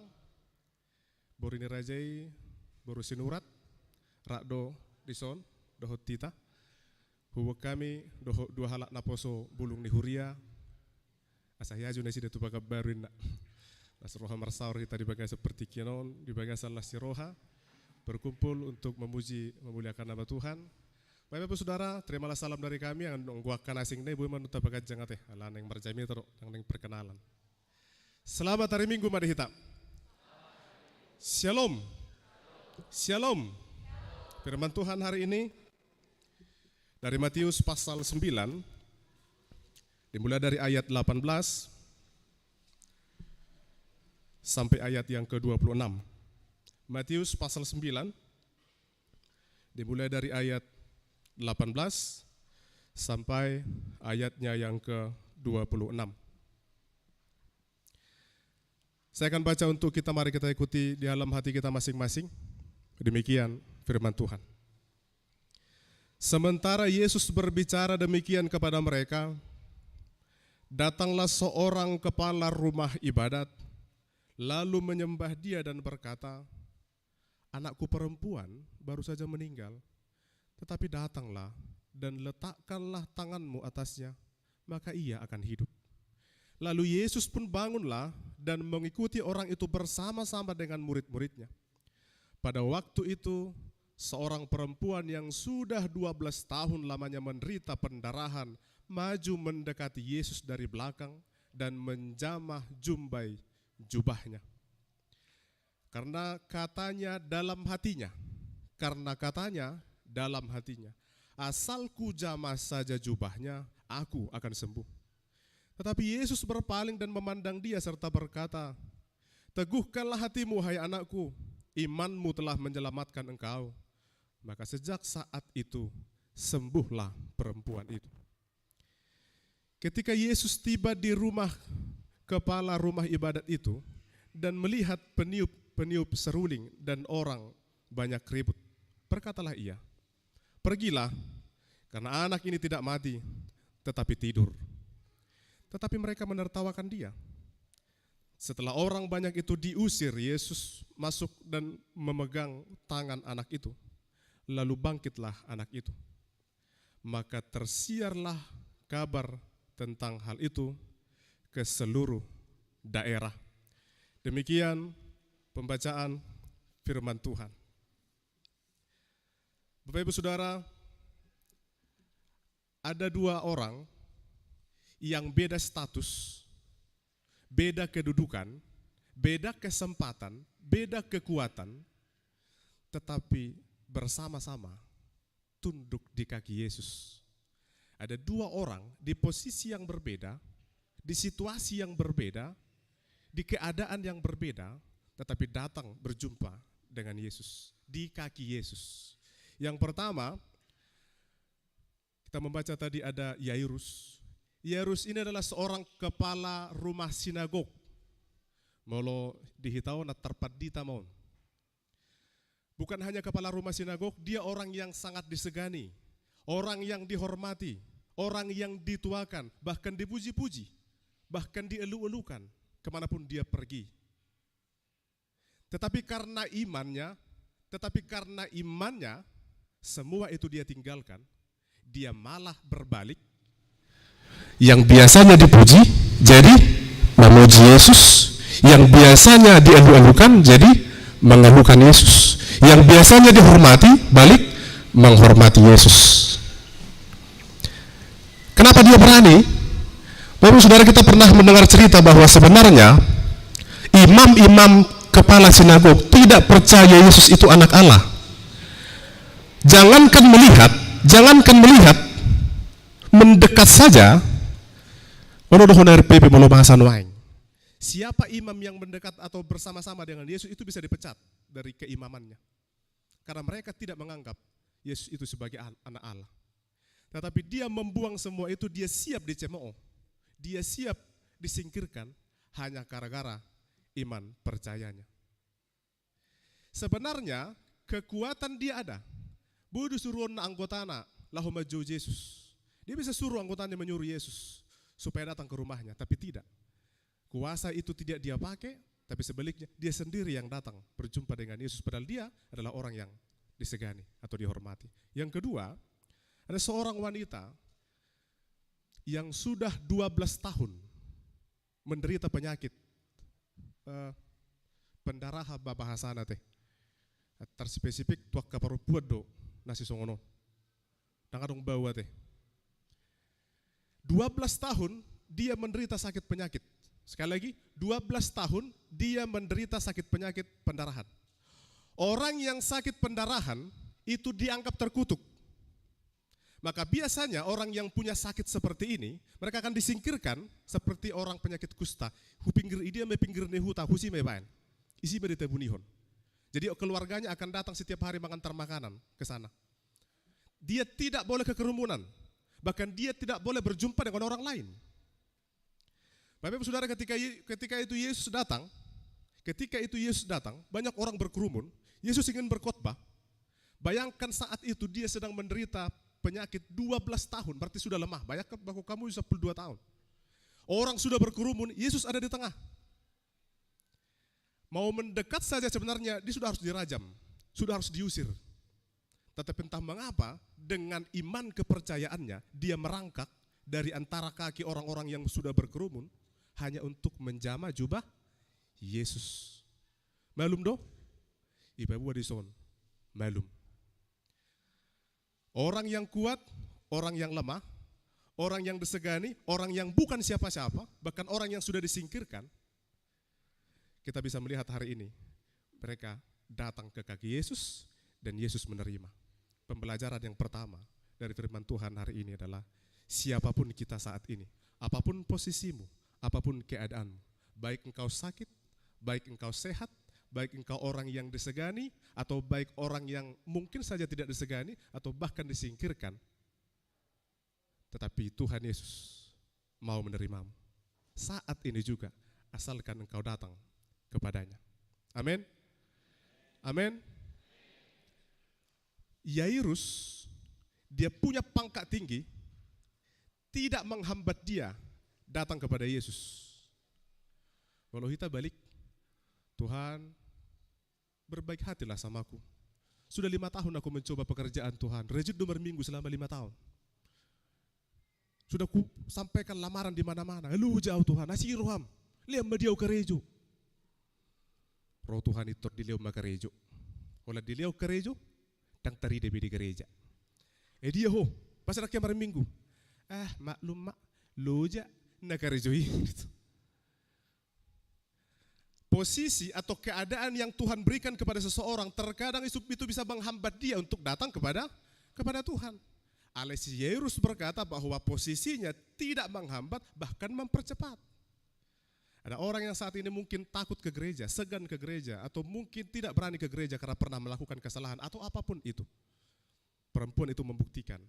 Borini Rajai, Boru Sinurat, Rakdo Dison, Dohot Tita, Hubuk kami dua halak naposo bulung ni Huria, Asahiyaju nasi detu baga baruin nak. Nasroha marsaur kita dibagai seperti kianon, dibagai salah siroha, berkumpul untuk memuji memuliakan nama Tuhan. Bapak Ibu Saudara, terimalah salam dari kami yang ngguakan asing nih, buat manuta bagat jangat alan yang marjami teruk, yang perkenalan. Selamat hari Minggu mari hitam. Shalom. Shalom. Firman Tuhan hari ini dari Matius pasal 9, dimulai dari ayat 18 sampai ayat yang ke-26. Matius pasal 9, dimulai dari ayat 18 sampai ayatnya yang ke-26. Saya akan baca untuk kita, mari kita ikuti di dalam hati kita masing-masing. Demikian firman Tuhan. Sementara Yesus berbicara demikian kepada mereka, datanglah seorang kepala rumah ibadat, lalu menyembah dia dan berkata, anakku perempuan baru saja meninggal, tetapi datanglah dan letakkanlah tanganmu atasnya, maka ia akan hidup. Lalu Yesus pun bangunlah dan mengikuti orang itu bersama-sama dengan murid-muridnya. Pada waktu itu, seorang perempuan yang sudah 12 tahun lamanya menderita pendarahan, maju mendekati Yesus dari belakang dan menjamah jumbai jubahnya. Karena katanya dalam hatinya, asal ku jamah saja jubahnya, aku akan sembuh. Tetapi Yesus berpaling dan memandang dia serta berkata, teguhkanlah hatimu hai anakku, imanmu telah menyelamatkan engkau. Maka sejak saat itu sembuhlah perempuan itu. Ketika Yesus tiba di rumah kepala rumah ibadat itu dan melihat peniup seruling dan orang banyak ribut, berkatalah ia, pergilah, karena anak ini tidak mati, tetapi tidur. Tetapi mereka menertawakan dia. Setelah orang banyak itu diusir, Yesus masuk dan memegang tangan anak itu. Lalu bangkitlah anak itu. Maka tersiarlah kabar tentang hal itu ke seluruh daerah. Demikian pembacaan firman Tuhan. Bapak Ibu Saudara, ada dua orang yang beda status, beda kedudukan, beda kesempatan, beda kekuatan, tetapi bersama-sama tunduk di kaki Yesus. Ada dua orang di posisi yang berbeda, di situasi yang berbeda, di keadaan yang berbeda, tetapi datang berjumpa dengan Yesus, di kaki Yesus. Yang pertama, kita membaca tadi ada Yairus. Yairus ini adalah seorang kepala rumah sinagog. Molo dihitau na terpadita maun. Bukan hanya kepala rumah sinagog, dia orang yang sangat disegani, orang yang dihormati, orang yang dituakan, bahkan dipuji-puji, bahkan dielu-elukan kemanapun dia pergi. Tetapi karena imannya, semua itu dia tinggalkan, dia malah berbalik. Yang biasanya dipuji, jadi memuji Yesus. Yang biasanya dielu-elukan, jadi mengeluhkan Yesus. Yang biasanya dihormati, balik menghormati Yesus. Kenapa dia berani? Bapak saudara, kita pernah mendengar cerita bahwa sebenarnya imam-imam kepala sinagog tidak percaya Yesus itu anak Allah. Jangankan melihat, mendekat saja. Siapa imam yang mendekat atau bersama-sama dengan Yesus itu bisa dipecat dari keimamannya. Karena mereka tidak menganggap Yesus itu sebagai anak Allah. Tetapi dia membuang semua itu, dia siap dicemooh. Dia siap disingkirkan hanya gara-gara iman percayanya. Sebenarnya kekuatan dia ada. Bodoh suruh anggotana lahu maju Yesus. Dia bisa suruh anggotanya menyuruh Yesus supaya datang ke rumahnya, tapi tidak. Kuasa itu tidak dia pakai, tapi sebaliknya dia sendiri yang datang berjumpa dengan Yesus, padahal dia adalah orang yang disegani atau dihormati. Yang kedua, ada seorang wanita yang sudah 12 tahun menderita penyakit pendarahan babahasana teh. Terspesifik tuak kaparu buat do nasi songono. Nangadong bawa teh. 12 tahun dia menderita sakit penyakit. Sekali lagi, 12 tahun dia menderita sakit penyakit pendarahan. Orang yang sakit pendarahan itu dianggap terkutuk. Maka biasanya orang yang punya sakit seperti ini, mereka akan disingkirkan seperti orang penyakit kusta. Hupinggir idia me pinggir nehuta husi me baen. Isi me ditebunihon. Jadi keluarganya akan datang setiap hari mengantar makanan ke sana. Dia tidak boleh ke kerumunan. Bahkan dia tidak boleh berjumpa dengan orang lain. Bapak Ibu Saudara, ketika itu Yesus datang, banyak orang berkerumun. Yesus ingin berkhotbah. Bayangkan saat itu dia sedang menderita penyakit 12 tahun, berarti sudah lemah. Bayangkan bahwa kamu 12 tahun. Orang sudah berkerumun, Yesus ada di tengah. Mau mendekat saja sebenarnya dia sudah harus dirajam, sudah harus diusir. Tetapi entah mengapa dengan iman kepercayaannya dia merangkak dari antara kaki orang-orang yang sudah berkerumun hanya untuk menjamah jubah Yesus. Malum do? Ibu adison. Malum. Orang yang kuat, orang yang lemah, orang yang disegani, orang yang bukan siapa-siapa, bahkan orang yang sudah disingkirkan, kita bisa melihat hari ini mereka datang ke kaki Yesus dan Yesus menerima. Pembelajaran yang pertama dari firman Tuhan hari ini adalah siapapun kita saat ini, apapun posisimu, apapun keadaanmu, baik engkau sakit, baik engkau sehat, baik engkau orang yang disegani, atau baik orang yang mungkin saja tidak disegani, atau bahkan disingkirkan, tetapi Tuhan Yesus mau menerimamu. Saat ini juga, asalkan engkau datang kepadanya. Amin. Amin. Yairus, dia punya pangkat tinggi, tidak menghambat dia datang kepada Yesus. Kalau kita balik, Tuhan berbaik hatilah sama aku. Sudah 5 tahun aku mencoba pekerjaan Tuhan, reject nomor minggu selama 5 tahun. Sudah ku sampaikan lamaran di mana-mana. Lu jauh Tuhan, nasi roham, liam dia ke rejo. Roh Tuhan itu diliau ke rejo. Kalau diliau ke rejo, tang tari di gereja. Dia ho, pas nak kemarin minggu. Maklum mak, loja nak rejoi. Posisi atau keadaan yang Tuhan berikan kepada seseorang terkadang itu bisa menghambat dia untuk datang kepada Tuhan. Alesi Yairus berkata bahwa posisinya tidak menghambat, bahkan mempercepat. Ada orang yang saat ini mungkin takut ke gereja, segan ke gereja, atau mungkin tidak berani ke gereja karena pernah melakukan kesalahan atau apapun itu. Perempuan itu membuktikan,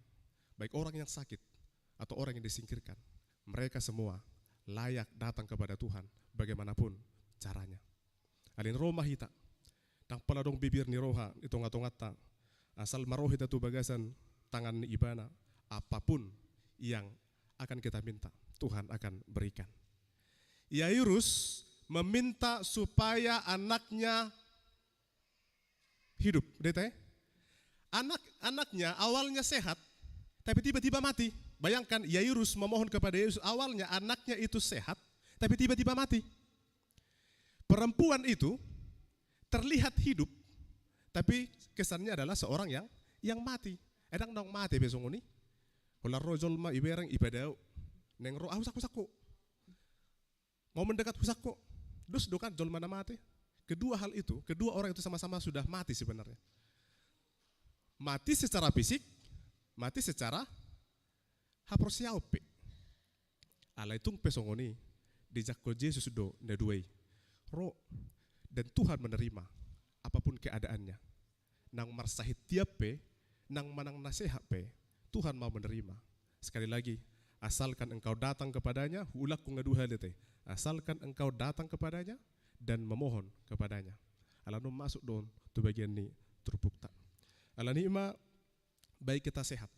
baik orang yang sakit atau orang yang disingkirkan, mereka semua layak datang kepada Tuhan bagaimanapun caranya. Alin Roma hita, tang paladong bibir ni roha, itu ngato-ngata, asal maroh hita tu bagasan tangan ni ibana, apapun yang akan kita minta, Tuhan akan berikan. Yairus meminta supaya anaknya hidup, Anaknya awalnya sehat, tapi tiba-tiba mati. Bayangkan Yairus memohon kepada Yesus, awalnya anaknya itu sehat, tapi tiba-tiba mati. Perempuan itu terlihat hidup, tapi kesannya adalah seorang yang mati. Edang dong mati besok ini. Kalau rojol ma iberang ibadau, neng roh husak-husakku. Mau mendekat husakku, dus dokan jol mana mati. Kedua orang itu sama-sama sudah mati sebenarnya. Mati secara fisik, mati secara haprosiaupe. Ala itung pesongoni dijakko Yesus do neduai. Roh dan Tuhan menerima apapun keadaannya. Nang marsahit tiap pe, nang manang nasihat pe, Tuhan mau menerima. Sekali lagi, asalkan engkau datang kepadanya, ulak ku ngaduha lete. Asalkan engkau datang kepadanya dan memohon kepadanya. Alanu masuk don tu bagian ni terbukta. Alani ima baik kita sehat,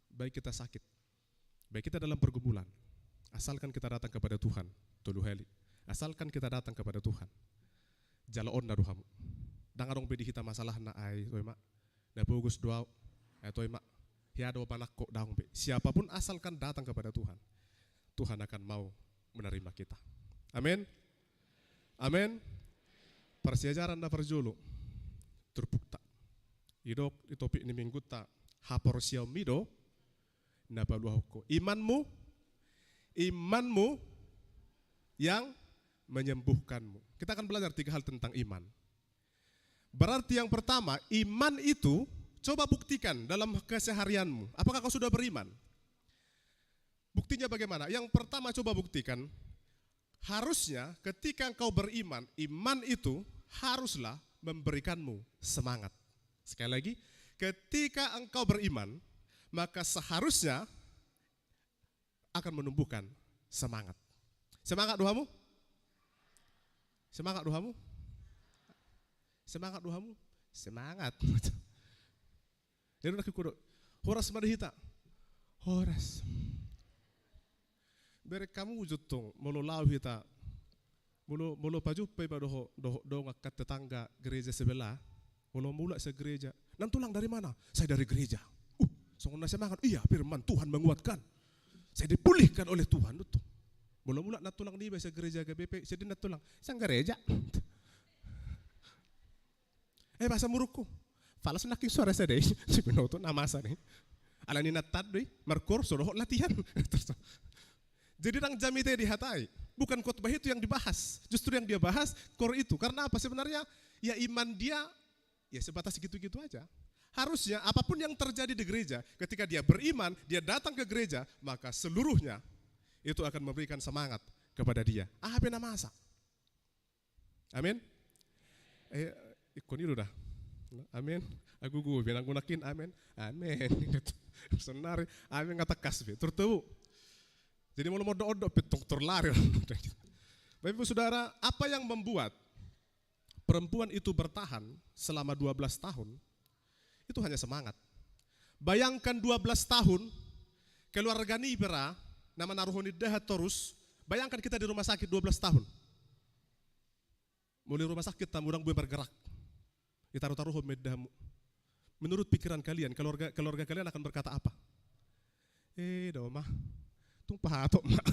baik kita sakit, baik kita dalam pergumulan. Asalkan kita datang kepada Tuhan, tuluheli. Asalkan kita datang kepada Tuhan. Jalaon na duhamu. Dangarong bedi kita masalah na ay toy ma. Na bagus doa ay toy ma. Hiado panakko daong be. Siapapun asalkan datang kepada Tuhan, Tuhan akan mau menerima kita. Amin. Amin. Persiajaran na perjulu terbukta. Idok itopik ni minggu ta hapor siau mido na baluahko. Imanmu yang menyembuhkanmu. Kita akan belajar 3 hal tentang iman. Berarti yang pertama, iman itu coba buktikan dalam keseharianmu. Apakah kau sudah beriman? Buktinya bagaimana? Yang pertama coba buktikan, harusnya ketika engkau beriman, iman itu haruslah memberikanmu semangat. Sekali lagi, ketika engkau beriman, maka seharusnya akan menumbuhkan semangat. Semangat doamu? Semangat doamu? Semangat doamu? Semangat. Jadi nak kudo horas madahita. Horas. Bere kamu jutong mololau hita. Molo paju pe ba do ngakat tetangga gereja sebelah. Molo mula sa gereja. Nang tulang dari mana? Saya dari gereja. Songona semangat. Iya, firman Tuhan menguatkan. Saya dipulihkan oleh Tuhan itu. Mula-mula natulang di sa gereja GBP, jadi natulang sang gereja. Bahasa muruku. Falas naking suara saya deh. Si pinoto namasa nih. Alani natad deh, markor soroh latihan. Jadi nang jamite dihatai. Bukan khotbah itu yang dibahas. Justru yang dia bahas kor itu. Karena apa sebenarnya? Ya iman dia ya sebatas gitu-gitu aja. Harusnya apapun yang terjadi di gereja, ketika dia beriman, dia datang ke gereja, maka seluruhnya itu akan memberikan semangat kepada dia. Bena masa. Amin. Ikon itu dah. Amin. Aku gue bilang gunakin amin. Amin. Senar. Amin ngatakas be. Tertahu. Jadi mau odo-odo pitung terlari. Bapak Ibu Saudara, apa yang membuat perempuan itu bertahan selama 12 tahun? Itu hanya semangat. Bayangkan 12 tahun keluarga Nibera nama naruhoni dahat terus. Bayangkan kita di rumah sakit 12 tahun. Mulai rumah sakit tamu orang bergerak. Ditaruh-taruh meddamu. Menurut pikiran kalian, keluarga kalian akan berkata apa? Doma. Tung pahatok mak.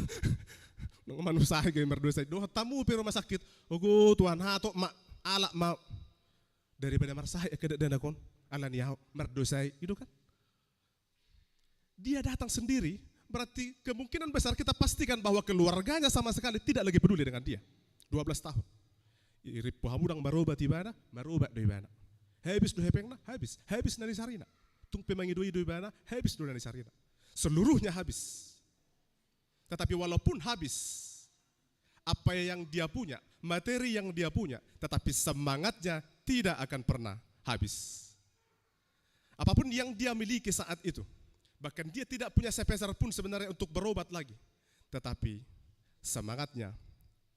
Nung manusia yang berdosa. Doh tamu di rumah sakit. Ogo Tuhan hatok mak. Alak mak. Daripada marsah ke dana kon. Ala niyaw berdosa itu kan. Dia datang sendiri. Berarti kemungkinan besar kita pastikan bahwa keluarganya sama sekali tidak lagi peduli dengan dia. 12 tahun. Iripo hamudang maroba tibana, maroba do ibana. Habis do hepengna, habis nani sarina. Tung pemangi do ibana, habis do nani sarina. Seluruhnya habis. Tetapi walaupun habis apa yang dia punya, materi yang dia punya, tetapi semangatnya tidak akan pernah habis. Apapun yang dia miliki saat itu, bahkan dia tidak punya sepeser pun sebenarnya untuk berobat lagi. Tetapi semangatnya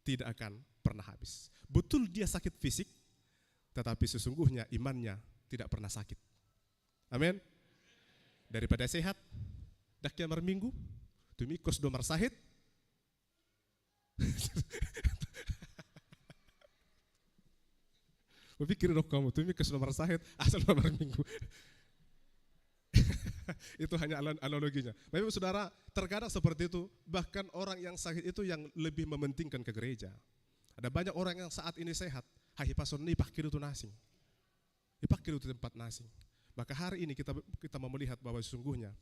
tidak akan pernah habis. Betul dia sakit fisik, tetapi sesungguhnya imannya tidak pernah sakit. Amin. Daripada sehat, dak kiamar minggu, tumikos domar sahit. Berpikir dong kamu, tumikos domar sahit, asal nomor minggu. Itu hanya analoginya. Bapak saudara, terkadang seperti itu, bahkan orang yang sakit itu yang lebih mementingkan ke gereja. Ada banyak orang yang saat ini sehat, hai pastor ini pakir itu nasi. Dipakai itu tempat nasi. Maka hari ini kita mau melihat bahwa sesungguhnya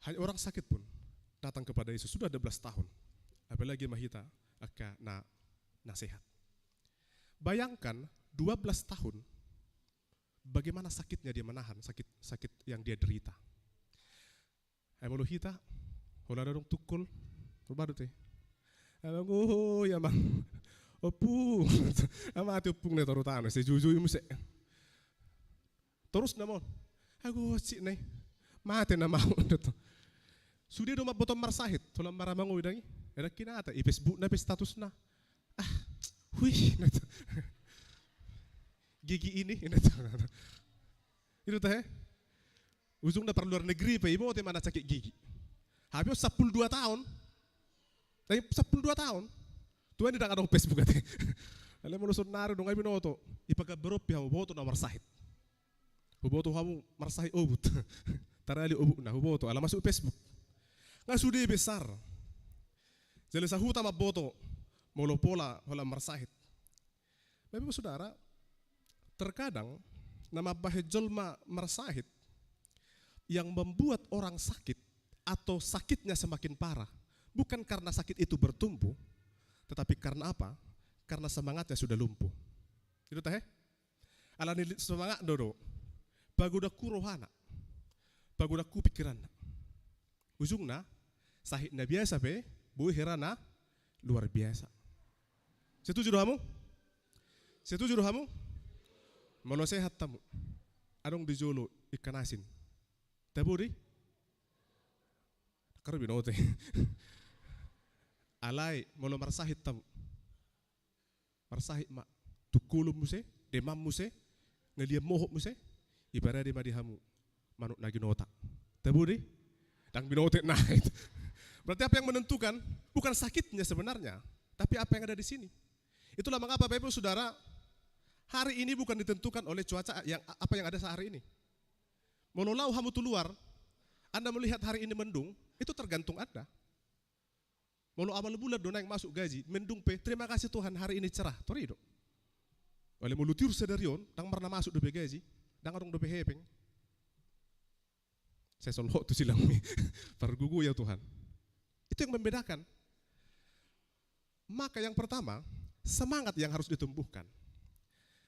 hanya orang sakit pun datang kepada Yesus sudah 12 tahun. Apalagi mahita akan nasihat. Bayangkan 12 tahun bagaimana sakitnya dia menahan sakit yang dia derita. Ai malu hita, hola dong tukul, baru teh. Oh ya mang, opung, ama ati opung ne torutano, se juju imuse. Terus namon, aku cik nih, mati nama itu. Sudah dong botol marsahit, tulang maramangu idangi, ada kinata, i Facebook na status na, wih, gigi ini, itu teh, ujung dah perlu luar negeri, pe ibu mana sakit gigi, habis 12 tahun. Tapi 12 tahun, Tuhan tidak ada Facebook ate. Ale mo lusod naro dong ay binoto, ipagaberop ya boto na marsahit. Huboto kamu marsahit obut. Tarali obut na huboto, ala masuk Facebook. Nga sudah besar. Jadi sa huta maboto, molopola hola marsahit. Bapak saudara, terkadang nama bahejol marsahit yang membuat orang sakit atau sakitnya semakin parah. Bukan karena sakit itu bertumbuh, tetapi karena apa? Karena semangatnya sudah lumpuh. Itu teh? Alani semangat dodo. Bagudaku rohana. Bagudaku pikiran. Ujungna sahitnya biasa pe, buih herana luar biasa. Setuju kamu? Setuju kamu? Mau sehat tamu. Adong dijolo ikan asin. Taburi? Karena binote. Alai molo marsahit tamu. Marsahit mak tukulum muse, demam muse, ngeliam mohok muse, ibarat di madihamu manuk nagi nota. Taburi? Dang binote nah itu. Berarti apa yang menentukan bukan sakitnya sebenarnya, tapi apa yang ada di sini. Itulah mengapa Bapak Ibu Saudara, hari ini bukan ditentukan oleh cuaca yang apa yang ada sehari ini. Mololau hamu tu luar, Anda melihat hari ini mendung, itu tergantung Anda. Walau awal bulan dona yang masuk gaji, mendung pe, terima kasih Tuhan hari ini cerah, torido. Oleh mulutir sedarion, dang pernah masuk dobe gaji, dang adong dobe hepeng. Saya solho tu silang mi, pargugu ya Tuhan. Itu yang membedakan. Maka yang pertama, semangat yang harus ditumbuhkan.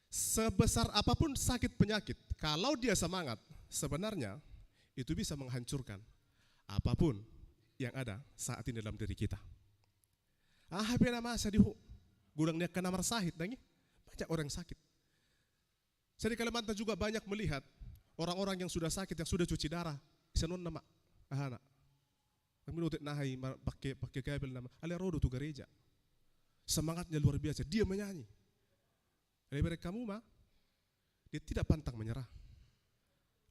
Sebesar apapun sakit penyakit, kalau dia semangat, sebenarnya itu bisa menghancurkan apapun yang ada saat ini dalam diri kita. Hape nama sadihu, gudangnya kena marsahit, dangi banyak orang sakit. Saya di Kalimantan juga banyak melihat orang-orang yang sudah sakit, yang sudah cuci darah, isanon nama, anak. Minutit nahai pakai kabel nama, ale rodo tu gereja. Semangatnya luar biasa, dia menyanyi. Daripada kamu mah, dia tidak pantang menyerah.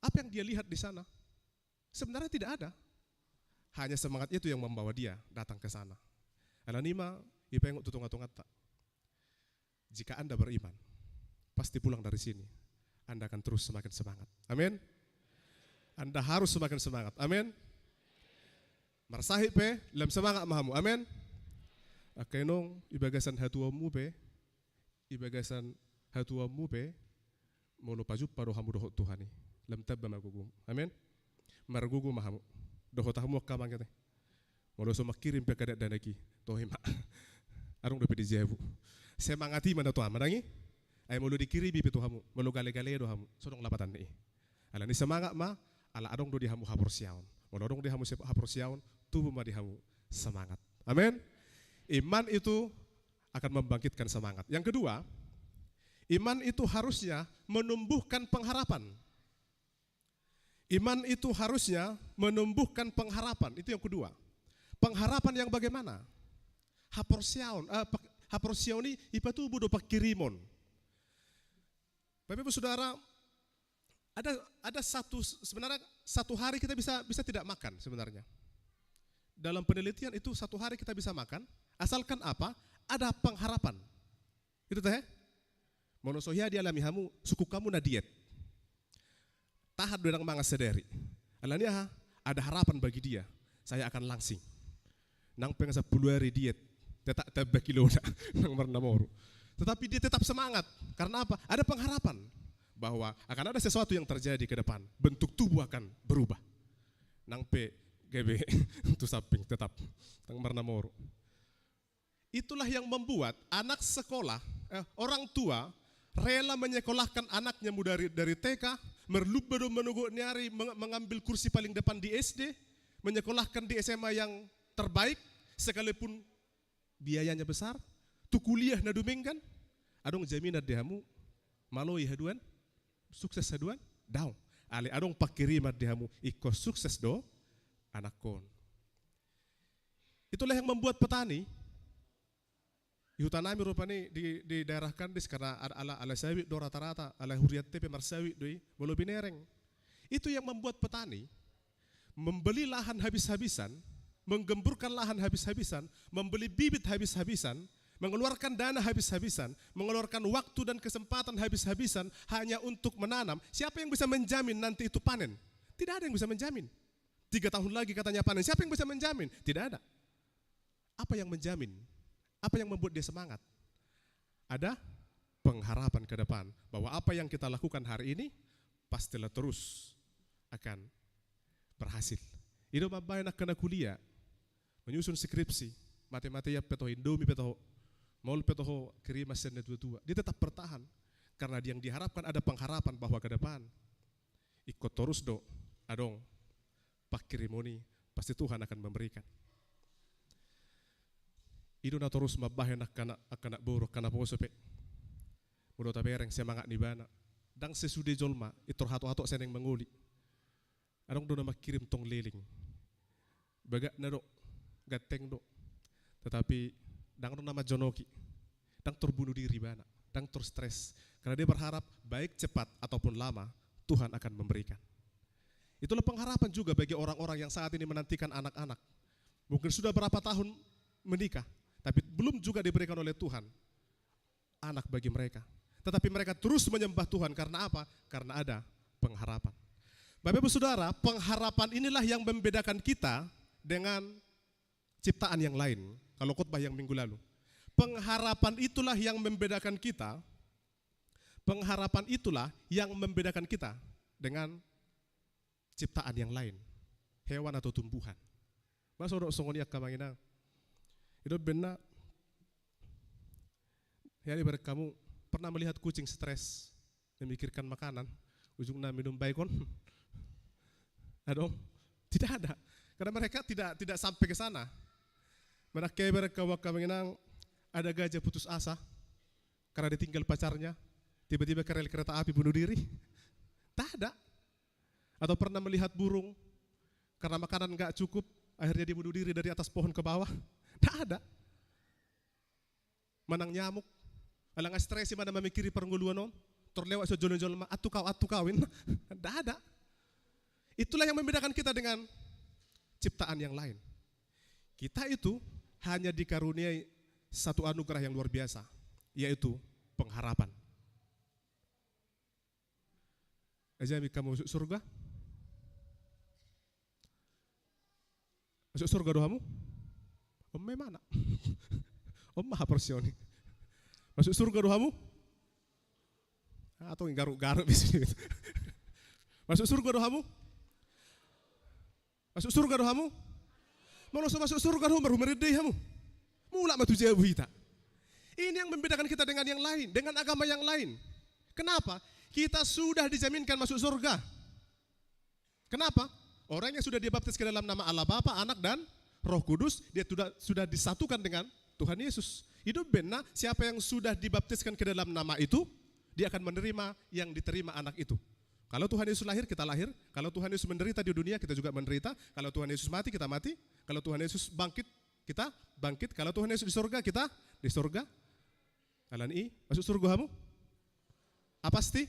Apa yang dia lihat di sana? Sebenarnya tidak ada. Hanya semangat itu yang membawa dia datang ke sana. Alanima, ipengok tutunga-tunga tak. Jika Anda beriman, pasti pulang dari sini, Anda akan terus semakin semangat. Amin. Anda harus semakin semangat. Amin. Marsahit pe, lem semangat mahamu. Amin. Akainong ibagasan hatuamu pe, ibagasan hatuamu pe, molo pajup paro hamu dohot Tuhani. Lem tabba magugum. Amin. Margugu mahamu. Dohot hamu kamang kete. Molo so makirim pe kadat danaki. Tohima. Arung dope dijebu. Semangati mana tuan madangi? Ay molo dikiribi pe Tuhamu. Molo gale-gale dohamu. Sodong lapatan ni. Ala ni semangat ma, ala adong do dihamu haporsiaon. Molo adong dihamu haporsiaon, tubuh ma dihamu semangat. Amin. Iman itu akan membangkitkan semangat. Yang kedua, iman itu harusnya menumbuhkan pengharapan. Iman itu harusnya menumbuhkan pengharapan. Itu yang kedua. Pengharapan yang bagaimana? Haporsiaon, haprosioni ipatu bodo pakirimon. Bapak Ibu Saudara, ada sebenarnya satu hari kita bisa tidak makan sebenarnya. Dalam penelitian itu satu hari kita bisa makan, asalkan apa? Ada pengharapan. Itu teh. Monosohia dialami hamu, suku kamu na diet. Tahat dorang manga sederi. Alanya ada harapan bagi dia. Saya akan langsing. Nang pengen 10 hari diet. Tetap tebak kilo nang marnamoru. Tetapi dia tetap semangat. Karena apa? Ada pengharapan bahwa akan ada sesuatu yang terjadi ke depan. Bentuk tubuh akan berubah. Nang GB itu samping tetap nang marnamoru. Itulah yang membuat anak sekolah, orang tua rela menyekolahkan anaknya dari TK, merlubado menunggu nyari mengambil kursi paling depan di SD, menyekolahkan di SMA yang terbaik, sekalipun biayanya besar, tu kuliah na dumingkan, adong jaminan dehamu, maloi haduan, sukses haduan, daw. Ale adong pakirimat dehamu, iko sukses do, anak kon. Itulah yang membuat petani, Yutanami rupanya di daerah Kandis karena ala sawit do rata-rata, ala huriat tepe marsawit doi bolo binereng. Itu yang membuat petani membeli lahan habis-habisan, menggemburkan lahan habis-habisan, membeli bibit habis-habisan, mengeluarkan dana habis-habisan, mengeluarkan waktu dan kesempatan habis-habisan hanya untuk menanam. Siapa yang bisa menjamin nanti itu panen? Tidak ada yang bisa menjamin. 3 tahun lagi katanya panen. Siapa yang bisa menjamin? Tidak ada. Apa yang menjamin? Apa yang membuat dia semangat? Ada pengharapan ke depan bahwa apa yang kita lakukan hari ini pastilah terus akan berhasil. Itu mabay nak kena kuliah, menyusun skripsi, matematika petoh Indomie petoh, mau petoh kiri mesin tua. Dia tetap bertahan karena yang diharapkan ada pengharapan bahwa ke depan ikut terus do, adong pakirimoni pasti Tuhan akan memberikan. Ido na terus mabah nak kana buruk kana posope. Mudo tabereng semangat ni bana. Dang sesude jolma itor hato-hato seneng menguli. Adong do na makirim tong leling. Baga na do gateng do. Tetapi dang do nama jonoki. Dang terbunuh diri bana. Dang terstres karena dia berharap baik cepat ataupun lama Tuhan akan memberikan. Itulah pengharapan juga bagi orang-orang yang saat ini menantikan anak-anak. Mungkin sudah berapa tahun menikah, tapi belum juga diberikan oleh Tuhan anak bagi mereka. Tetapi mereka terus menyembah Tuhan karena apa? Karena ada pengharapan. Bapak Ibu Saudara, pengharapan inilah yang membedakan kita dengan ciptaan yang lain. Kalau khotbah yang minggu lalu. Pengharapan itulah yang membedakan kita. Pengharapan itulah yang membedakan kita dengan ciptaan yang lain. Hewan atau tumbuhan. Mas orang songoniak kamanginang. Itu benar. Ya, ibarat kamu pernah melihat kucing stres, memikirkan makanan, ujungnya minum baikon. Aduh, tidak ada. Karena mereka tidak sampai ke sana. Mereka ibarat kamu ada gajah putus asa karena ditinggal pacarnya, tiba-tiba ke rel kereta api bunuh diri. Tak ada. Atau pernah melihat burung karena makanan nggak cukup, akhirnya dia bunuh diri dari atas pohon ke bawah. Tak ada. Manang nyamuk. Alang stresi mana memikiri pernguluan on. Terlewat so jolon-jolon atu kawin. Tak ada. Itulah yang membedakan kita dengan ciptaan yang lain. Kita itu hanya dikaruniai satu anugerah yang luar biasa, yaitu pengharapan. Ajami kamu masuk surga? Masuk surga doamu? Om mana? Om maha porsioni. Masuk surga doamu? Atau garuk-garuk di sini. Masuk surga doamu? Masuk surga doamu? Mau masuk surga doamu baru meredai kamu. Mula matu jauh kita. Ini yang membedakan kita dengan yang lain, dengan agama yang lain. Kenapa? Kita sudah dijaminkan masuk surga. Kenapa? Orang yang sudah dibaptis ke dalam nama Allah Bapa, Anak dan Roh Kudus, dia sudah disatukan dengan Tuhan Yesus. Itu benar, siapa yang sudah dibaptiskan ke dalam nama itu, dia akan menerima yang diterima anak itu. Kalau Tuhan Yesus lahir, kita lahir. Kalau Tuhan Yesus menderita di dunia, kita juga menderita. Kalau Tuhan Yesus mati, kita mati. Kalau Tuhan Yesus bangkit, kita bangkit. Kalau Tuhan Yesus di surga, kita di surga. Alan masuk surga kamu? Apa pasti?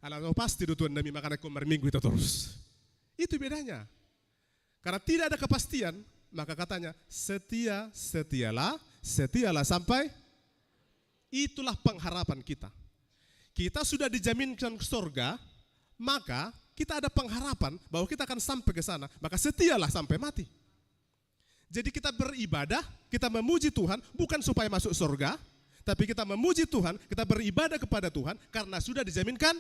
Alan pasti do Tuhan demi makan aku minggu itu terus. Itu bedanya. Karena tidak ada kepastian, maka katanya setialah sampai. Itulah pengharapan kita. Kita sudah dijaminkan surga, maka kita ada pengharapan bahwa kita akan sampai ke sana, maka setialah sampai mati. Jadi kita beribadah, kita memuji Tuhan bukan supaya masuk surga, tapi kita memuji Tuhan, kita beribadah kepada Tuhan karena sudah dijaminkan.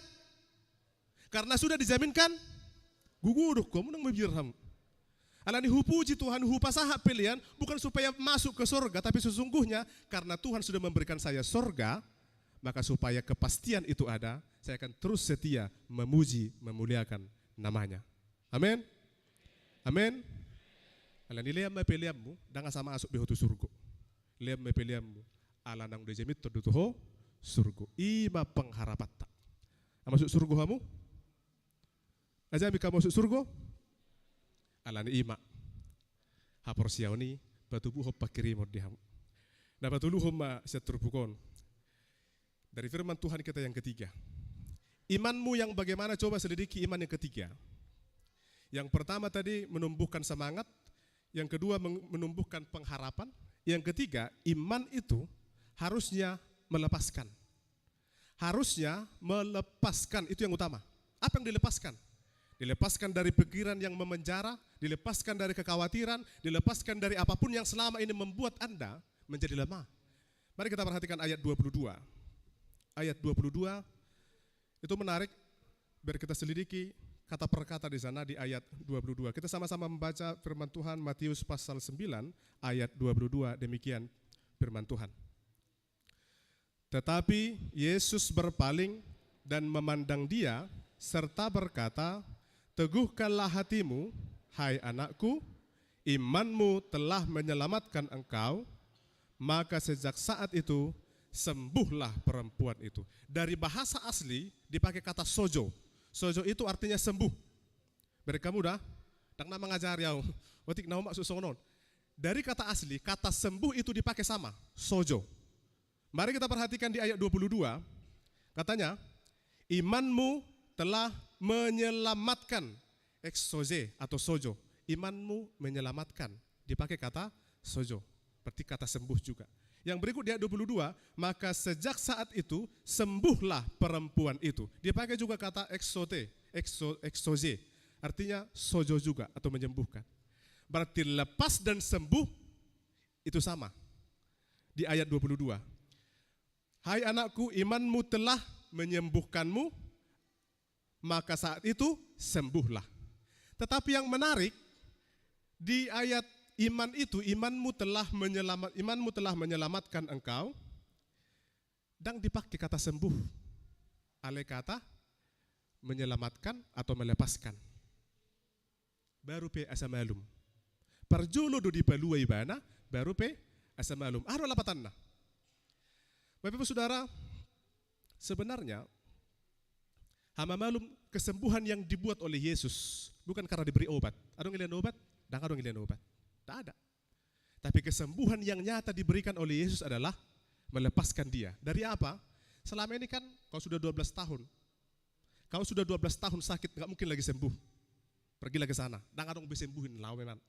Karena sudah dijaminkan. Guguruk kamu nang mabirham. Alani puji Tuhan, pasaha pilihan bukan supaya masuk ke surga, tapi sesungguhnya karena Tuhan sudah memberikan saya surga, maka supaya kepastian itu ada, saya akan terus setia memuji, memuliakan namanya. Amin. Amin. Alani liam mapiliammu, danga sama asuk bihotu surga. Liam mapiliammu, ala nang dejemit terdutuho surga. Ima pengharapan tak. Masuk surga kamu? Aja kamu masuk surga? Alani ima. Hapor siauni batubu hop pakiri modiham. Nah batulu homa seturbukon. Dari firman Tuhan kita yang ketiga. Imanmu yang bagaimana, coba selidiki iman yang ketiga. Yang pertama tadi menumbuhkan semangat, yang kedua menumbuhkan pengharapan, yang ketiga iman itu harusnya melepaskan. Harusnya melepaskan, itu yang utama. Apa yang dilepaskan? Dilepaskan dari pikiran yang memenjara, dilepaskan dari kekhawatiran, dilepaskan dari apapun yang selama ini membuat Anda menjadi lemah. Mari kita perhatikan ayat 22. Ayat 22 itu menarik, biar kita selidiki kata per kata di sana di ayat 22. Kita sama-sama membaca firman Tuhan Matius pasal 9 ayat 22, demikian firman Tuhan. Tetapi Yesus berpaling dan memandang dia serta berkata, teguhkanlah hatimu, hai anakku, imanmu telah menyelamatkan engkau. Maka sejak saat itu sembuhlah perempuan itu. Dari bahasa asli dipakai kata sojo. Sojo itu artinya sembuh. Mereka muda, tak nama ngajar ya, watik nama maksud sonon. Dari kata asli, kata sembuh itu dipakai sama, sojo. Mari kita perhatikan di ayat 22, katanya, imanmu telah menyelamatkan, exoze atau sojo. Imanmu menyelamatkan, dipakai kata sojo, berarti kata sembuh juga. Yang berikut di ayat 22, maka sejak saat itu sembuhlah perempuan itu. Dipakai juga kata exoze, artinya sojo juga atau menyembuhkan. Berarti lepas dan sembuh itu sama. Di ayat 22. Hai anakku, imanmu telah menyembuhkanmu, maka saat itu sembuhlah. Tetapi yang menarik di ayat iman itu, imanmu telah menyelamatkan engkau, dan dipakai kata sembuh, ale kata menyelamatkan atau melepaskan. Baru pe asa malum. Parjulo do di palua ibana, baru pe asa malum. Aro lapatanna. Bapak Ibu Saudara, sebenarnya hama malum kesembuhan yang dibuat oleh Yesus bukan karena diberi obat. Ada ngilian obat? Dan ada ngilian obat. Tak ada. Tapi kesembuhan yang nyata diberikan oleh Yesus adalah melepaskan dia. Dari apa? Selama ini kan kau sudah 12 tahun. Kau sudah 12 tahun sakit, gak mungkin lagi sembuh. Pergilah ke sana. Dan ada bisa sembuhin lah memang.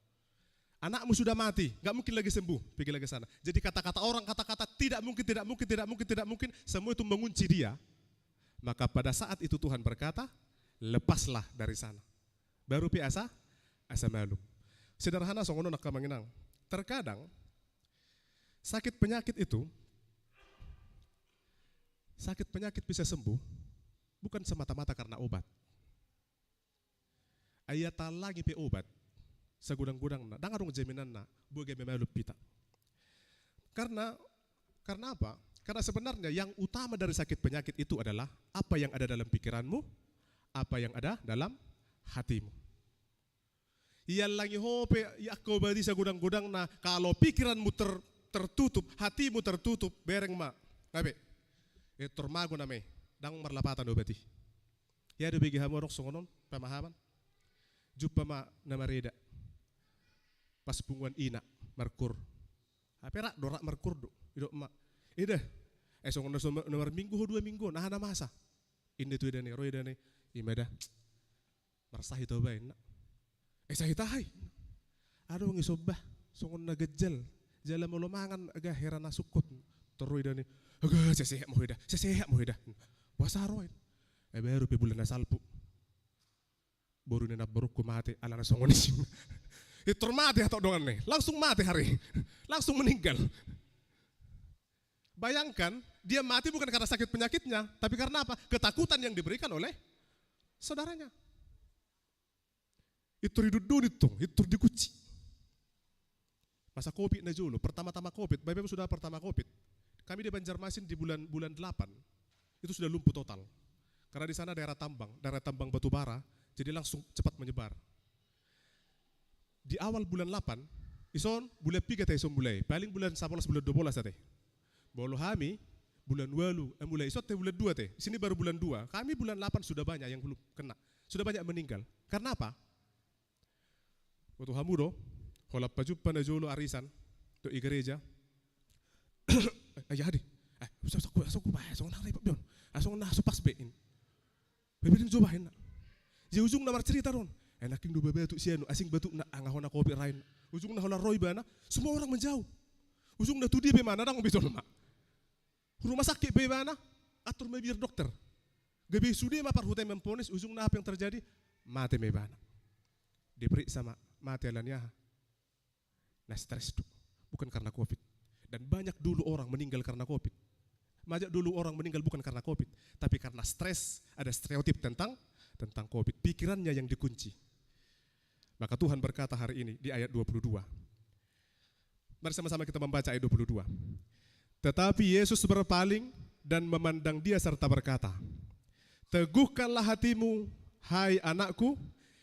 Anakmu sudah mati, gak mungkin lagi sembuh. Pergilah ke sana. Jadi kata-kata orang, kata-kata tidak mungkin, semua itu mengunci dia. Maka pada saat itu Tuhan berkata, lepaslah dari sana. Baru asa malum. Sederhana songono nak kamanginang. Terkadang sakit penyakit bisa sembuh bukan semata-mata karena obat. Ayat lagi pe obat segudang-gudang na, dangarong jaminan na, buge memeluk pita. Karena apa? Karena sebenarnya yang utama dari sakit penyakit itu adalah apa yang ada dalam pikiranmu, apa yang ada dalam hatimu. Iyan lagi hope yakko badi sa gudang-gudang na kalau pikiranmu tertutup, hatimu tertutup, bereng ma. Ngabe? Tormago na me, dang marlapatan do bati. Ya do bigi hamorok songonon pemahaman. Jupa ma na mareda. Pas punguan ina markur. Apera dorak markur do. Ido ma. Ida. Esok nomor minggu 2 minggu nah na masa. Ini tuh dane roy dane imada. Marsah itu bae na. Sahitahay. Aduh ngisobah songon na gejal. Jala mo lumangan aga heran na sukot. Teroy dane. Aga seseha mo hida. Wasaroy. Baru pe bulan na salpu. Baru na baruk ko mati ala na songon isim. Itu mati atau dongan nih. Langsung mati hari. Langsung meninggal. Bayangkan, dia mati bukan karena sakit penyakitnya, tapi karena apa? Ketakutan yang diberikan oleh saudaranya. Itu ridudun itu dikuci. Masa COVID na dulu, pertama-tama COVID, Bapak sudah pertama COVID. Kami di Banjarmasin di bulan 8, itu sudah lumpuh total. Karena di sana daerah tambang batu bara, jadi langsung cepat menyebar. Di awal bulan 8, ison bulan 3 teh ison mulai, paling bulan 11 bulan 12 teh. Bolo kami bulan 8 mulai isot teh bulan 2 teh. Di sini baru bulan 2. Kami bulan 8 sudah banyak yang belum kena. Sudah banyak meninggal. Karena apa? Waktu hamudo, holap pajuppa na jolo arisan to gereja. Ayah di. Aku bah, asong na repot bion. Asong na supas bein. Bebedin cobain. Di ujung na cerita ron. Enaking do batu sianu asing batu na angahona kopi rain. Ujung na hola roy bana, semua orang menjauh. Ujung na tudi be mana dang biton mak. Rumah sakit be mana? Atur mebir dokter. Gabi sudah mapar hutai memponis ujung na apa yang terjadi? Mati me bana. Diperiksa mati alanya. Nah stres itu bukan karena COVID. Dan banyak dulu orang meninggal karena COVID. Banyak dulu orang meninggal bukan karena COVID, tapi karena stres, ada stereotip tentang COVID. Pikirannya yang dikunci. Maka Tuhan berkata hari ini di ayat 22. Mari sama-sama kita membaca ayat 22. Tetapi Yesus berpaling dan memandang dia serta berkata, teguhkanlah hatimu, hai anakku,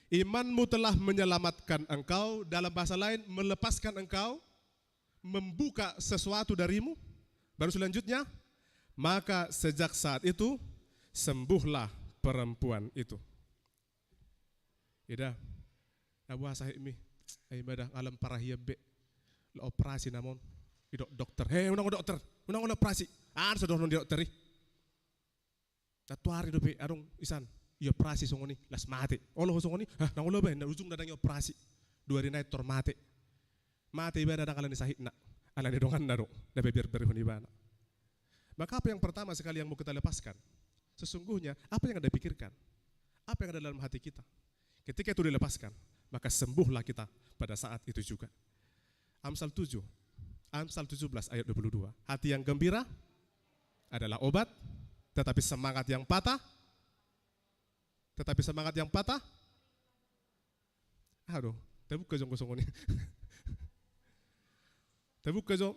imanmu telah menyelamatkan engkau, dalam bahasa lain melepaskan engkau, membuka sesuatu darimu. Baru selanjutnya, maka sejak saat itu sembuhlah perempuan itu. Ida, abu asah mi, ay madah alam parahiyabbe, la operasi namon, idok dokter, unang operasi, sudah non dokter. Tatuari dope, arong isan, iya operasi songoni, las mati, Allah songoni, nang Allah ba, na ujung dadang operasi, 2 hari naik tor mati ibadah dadang alan isahit na, alan idongan na dong, na biar berihun ibana. Maka apa yang pertama sekali yang mau kita lepaskan? Sesungguhnya apa yang Anda pikirkan? Apa yang ada dalam hati kita? Ketika itu dilepaskan, maka sembuhlah kita pada saat itu juga. Amsal 17 ayat 22. Hati yang gembira adalah obat, tetapi semangat yang patah, aduh, tabuk ke jong kosong ini. Tabuk ke jong.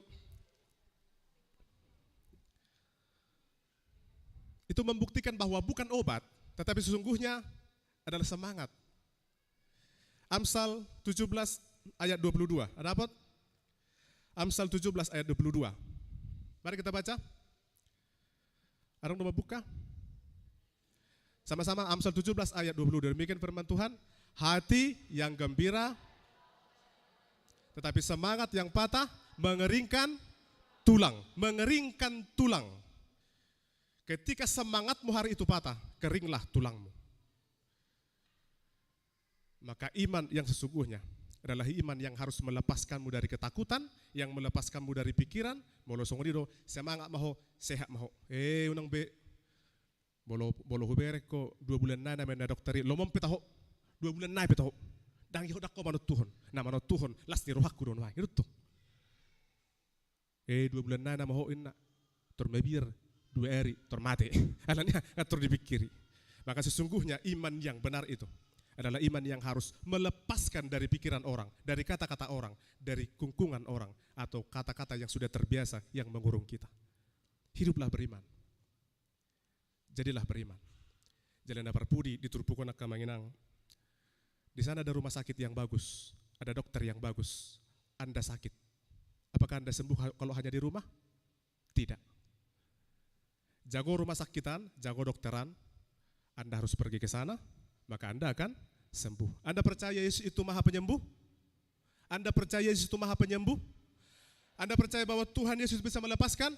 Itu membuktikan bahwa bukan obat, tetapi sesungguhnya adalah semangat. Amsal 17 ayat 22. Ada apa? Amsal 17 ayat 22. Mari kita baca. Arang coba buka. Sama-sama Amsal 17 ayat 22. Demikian firman Tuhan. Hati yang gembira, tetapi semangat yang patah mengeringkan tulang. Mengeringkan tulang. Ketika semangatmu hari itu patah, keringlah tulangmu. Maka iman yang sesungguhnya adalah iman yang harus melepaskanmu dari ketakutan, yang melepaskanmu dari pikiran, molo songodido, semangat maho, sehat maho. Unang be, bolo huberek ko 2 bulan na men na dokteri, lomom pitaho, 2 bulan na pitaho. Dang yodak ko manut Tuhon, na manut Tuhon, las ni rohakku don wai, itu. 2 bulan na maho inna, turmebir, 2 hari, termati. Alanya ngatur dipikiri. Maka sesungguhnya iman yang benar itu adalah iman yang harus melepaskan dari pikiran orang, dari kata-kata orang, dari kungkungan orang, atau kata-kata yang sudah terbiasa yang mengurung kita. Hiduplah beriman. Jadilah beriman. Jalan Parpudi di Turpukona Kamanginang. Di sana ada rumah sakit yang bagus, ada dokter yang bagus. Anda sakit. Apakah Anda sembuh kalau hanya di rumah? Tidak. Jago rumah sakitan, jago dokteran, Anda harus pergi ke sana, maka Anda akan sembuh. Anda percaya Yesus itu Maha Penyembuh? Anda percaya Yesus itu Maha Penyembuh? Anda percaya bahwa Tuhan Yesus bisa melepaskan?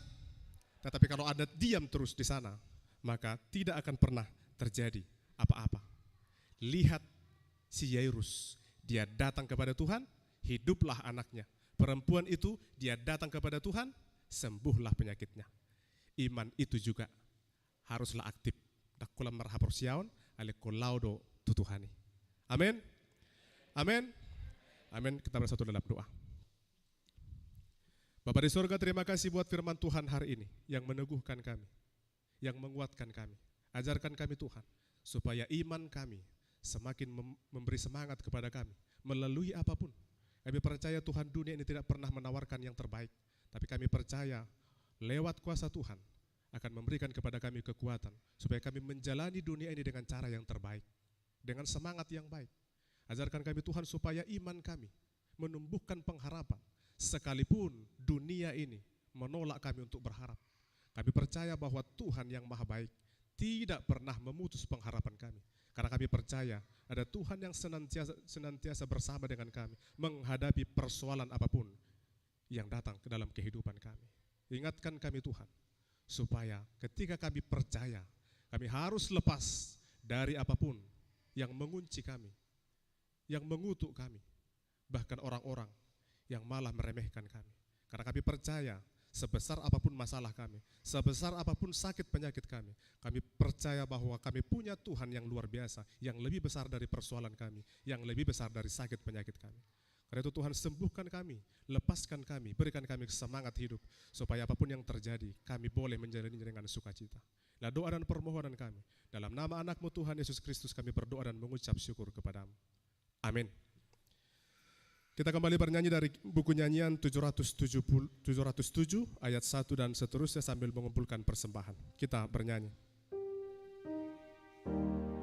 Tetapi kalau Anda diam terus di sana, maka tidak akan pernah terjadi apa-apa. Lihat si Yairus, dia datang kepada Tuhan, hiduplah anaknya. Perempuan itu, dia datang kepada Tuhan, sembuhlah penyakitnya. Iman itu juga haruslah aktif. Dakulam marhaporsiaon, ale kolaudo tutuhani. Amin. Amin. Amin. Kita bersatu dalam doa. Bapa di surga, terima kasih buat firman Tuhan hari ini yang meneguhkan kami, yang menguatkan kami. Ajarkan kami Tuhan, supaya iman kami semakin memberi semangat kepada kami, melalui apapun. Kami percaya Tuhan, dunia ini tidak pernah menawarkan yang terbaik, tapi kami percaya lewat kuasa Tuhan akan memberikan kepada kami kekuatan, supaya kami menjalani dunia ini dengan cara yang terbaik, dengan semangat yang baik. Ajarkan kami Tuhan supaya iman kami menumbuhkan pengharapan, sekalipun dunia ini menolak kami untuk berharap. Kami percaya bahwa Tuhan yang maha baik tidak pernah memutus pengharapan kami. Karena kami percaya ada Tuhan yang senantiasa bersama dengan kami menghadapi persoalan apapun yang datang ke dalam kehidupan kami. Ingatkan kami Tuhan, supaya ketika kami percaya, kami harus lepas dari apapun yang mengunci kami, yang mengutuk kami, bahkan orang-orang yang malah meremehkan kami. Karena kami percaya sebesar apapun masalah kami, sebesar apapun sakit penyakit kami percaya bahwa kami punya Tuhan yang luar biasa, yang lebih besar dari persoalan kami, yang lebih besar dari sakit penyakit kami. Karena itu Tuhan, sembuhkan kami, lepaskan kami, berikan kami semangat hidup, supaya apapun yang terjadi, kami boleh menjalaninya dengan sukacita. Nah, doa dan permohonan kami, dalam nama anak-Mu Tuhan Yesus Kristus kami berdoa dan mengucap syukur kepadamu. Amin. Kita kembali bernyanyi dari buku nyanyian 707 ayat 1 dan seterusnya sambil mengumpulkan persembahan. Kita bernyanyi. Diberikan Tuhan padamu.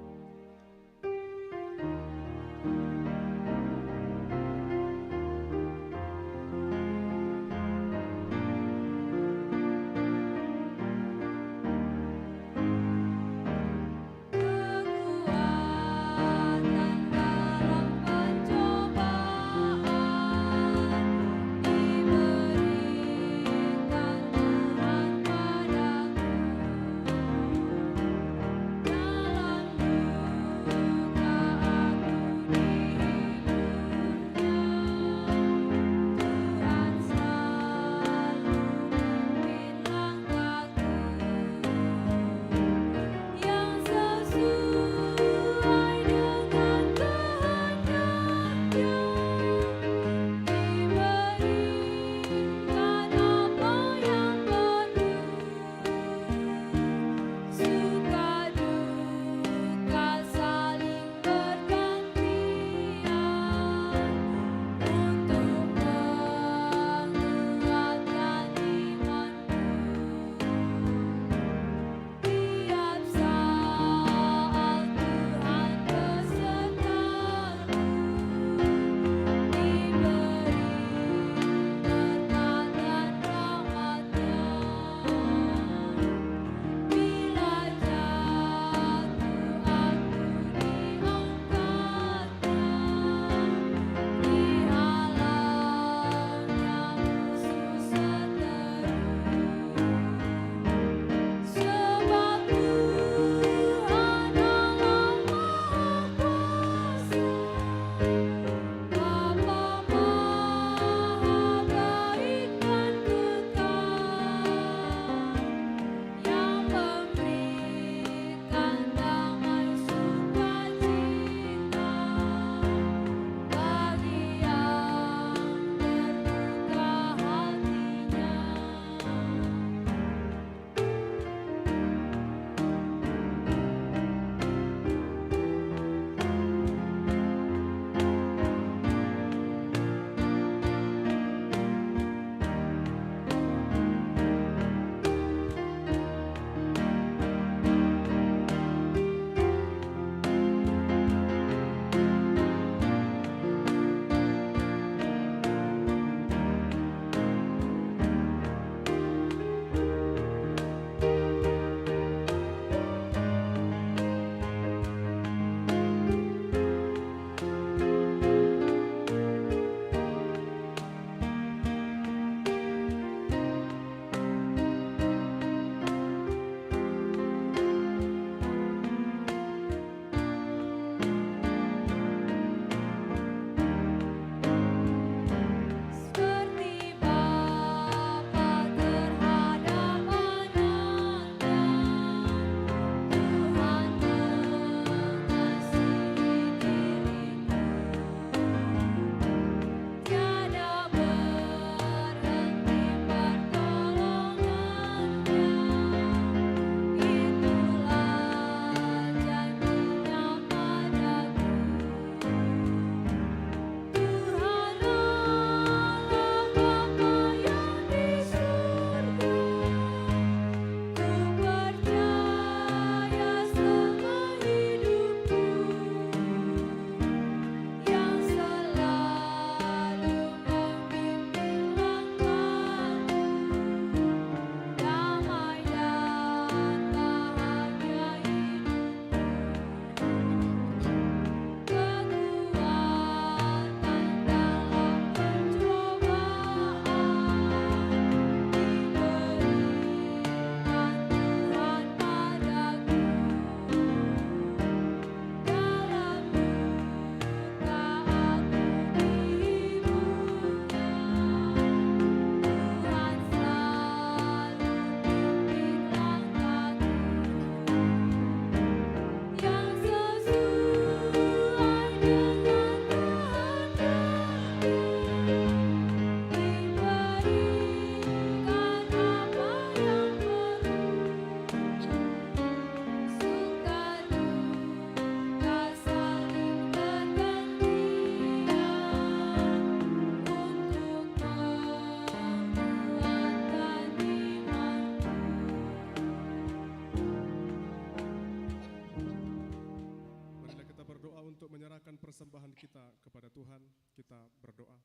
persembahan kita kepada Tuhan, kita berdoa.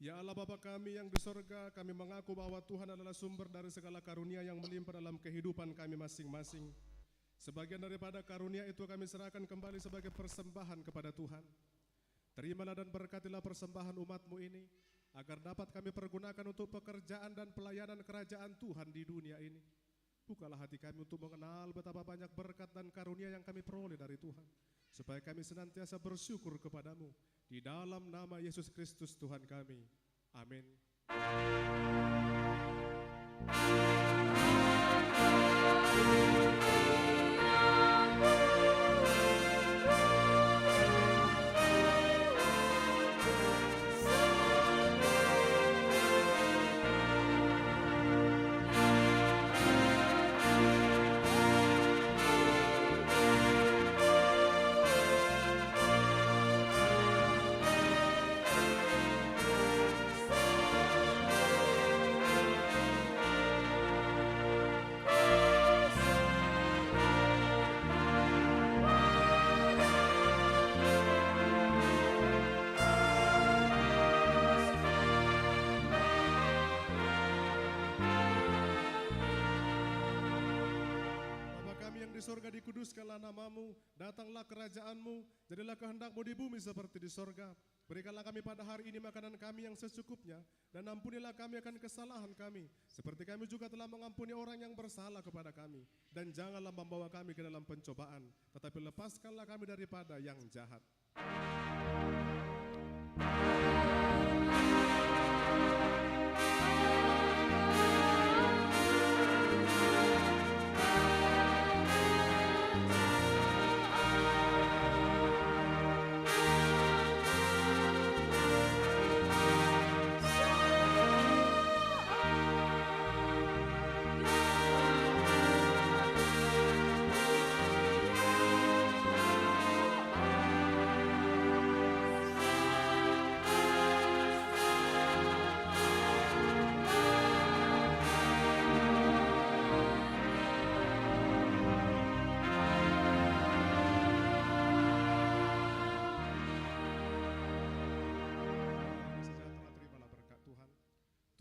Ya Allah Bapa kami yang di sorga, kami mengaku bahwa Tuhan adalah sumber dari segala karunia yang melimpah dalam kehidupan kami masing-masing. Sebagian daripada karunia itu kami serahkan kembali sebagai persembahan kepada Tuhan. Terimalah dan berkatilah persembahan umat-Mu ini, agar dapat kami pergunakan untuk pekerjaan dan pelayanan kerajaan Tuhan di dunia ini. Bukalah hati kami untuk mengenal betapa banyak berkat dan karunia yang kami peroleh dari Tuhan, supaya kami senantiasa bersyukur kepadamu. Di dalam nama Yesus Kristus Tuhan kami. Amin. Di sorga dikuduskanlah namamu, datanglah kerajaanmu, jadilah kehendak-Mu di bumi seperti di sorga. Berikanlah kami pada hari ini makanan kami yang secukupnya, dan ampunilah kami akan kesalahan kami, seperti kami juga telah mengampuni orang yang bersalah kepada kami. Dan janganlah membawa kami ke dalam pencobaan, tetapi lepaskanlah kami daripada yang jahat.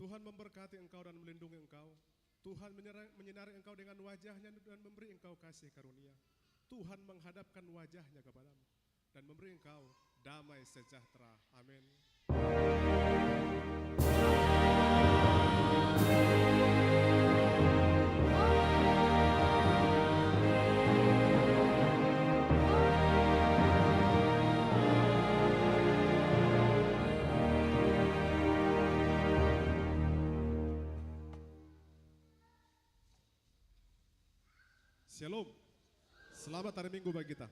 Tuhan memberkati engkau dan melindungi engkau. Tuhan menyinari engkau dengan wajahnya dan memberi engkau kasih karunia. Tuhan menghadapkan wajahnya kepadamu dan memberi engkau damai sejahtera. Amin. Shalom. Selamat hari Minggu bagi kita.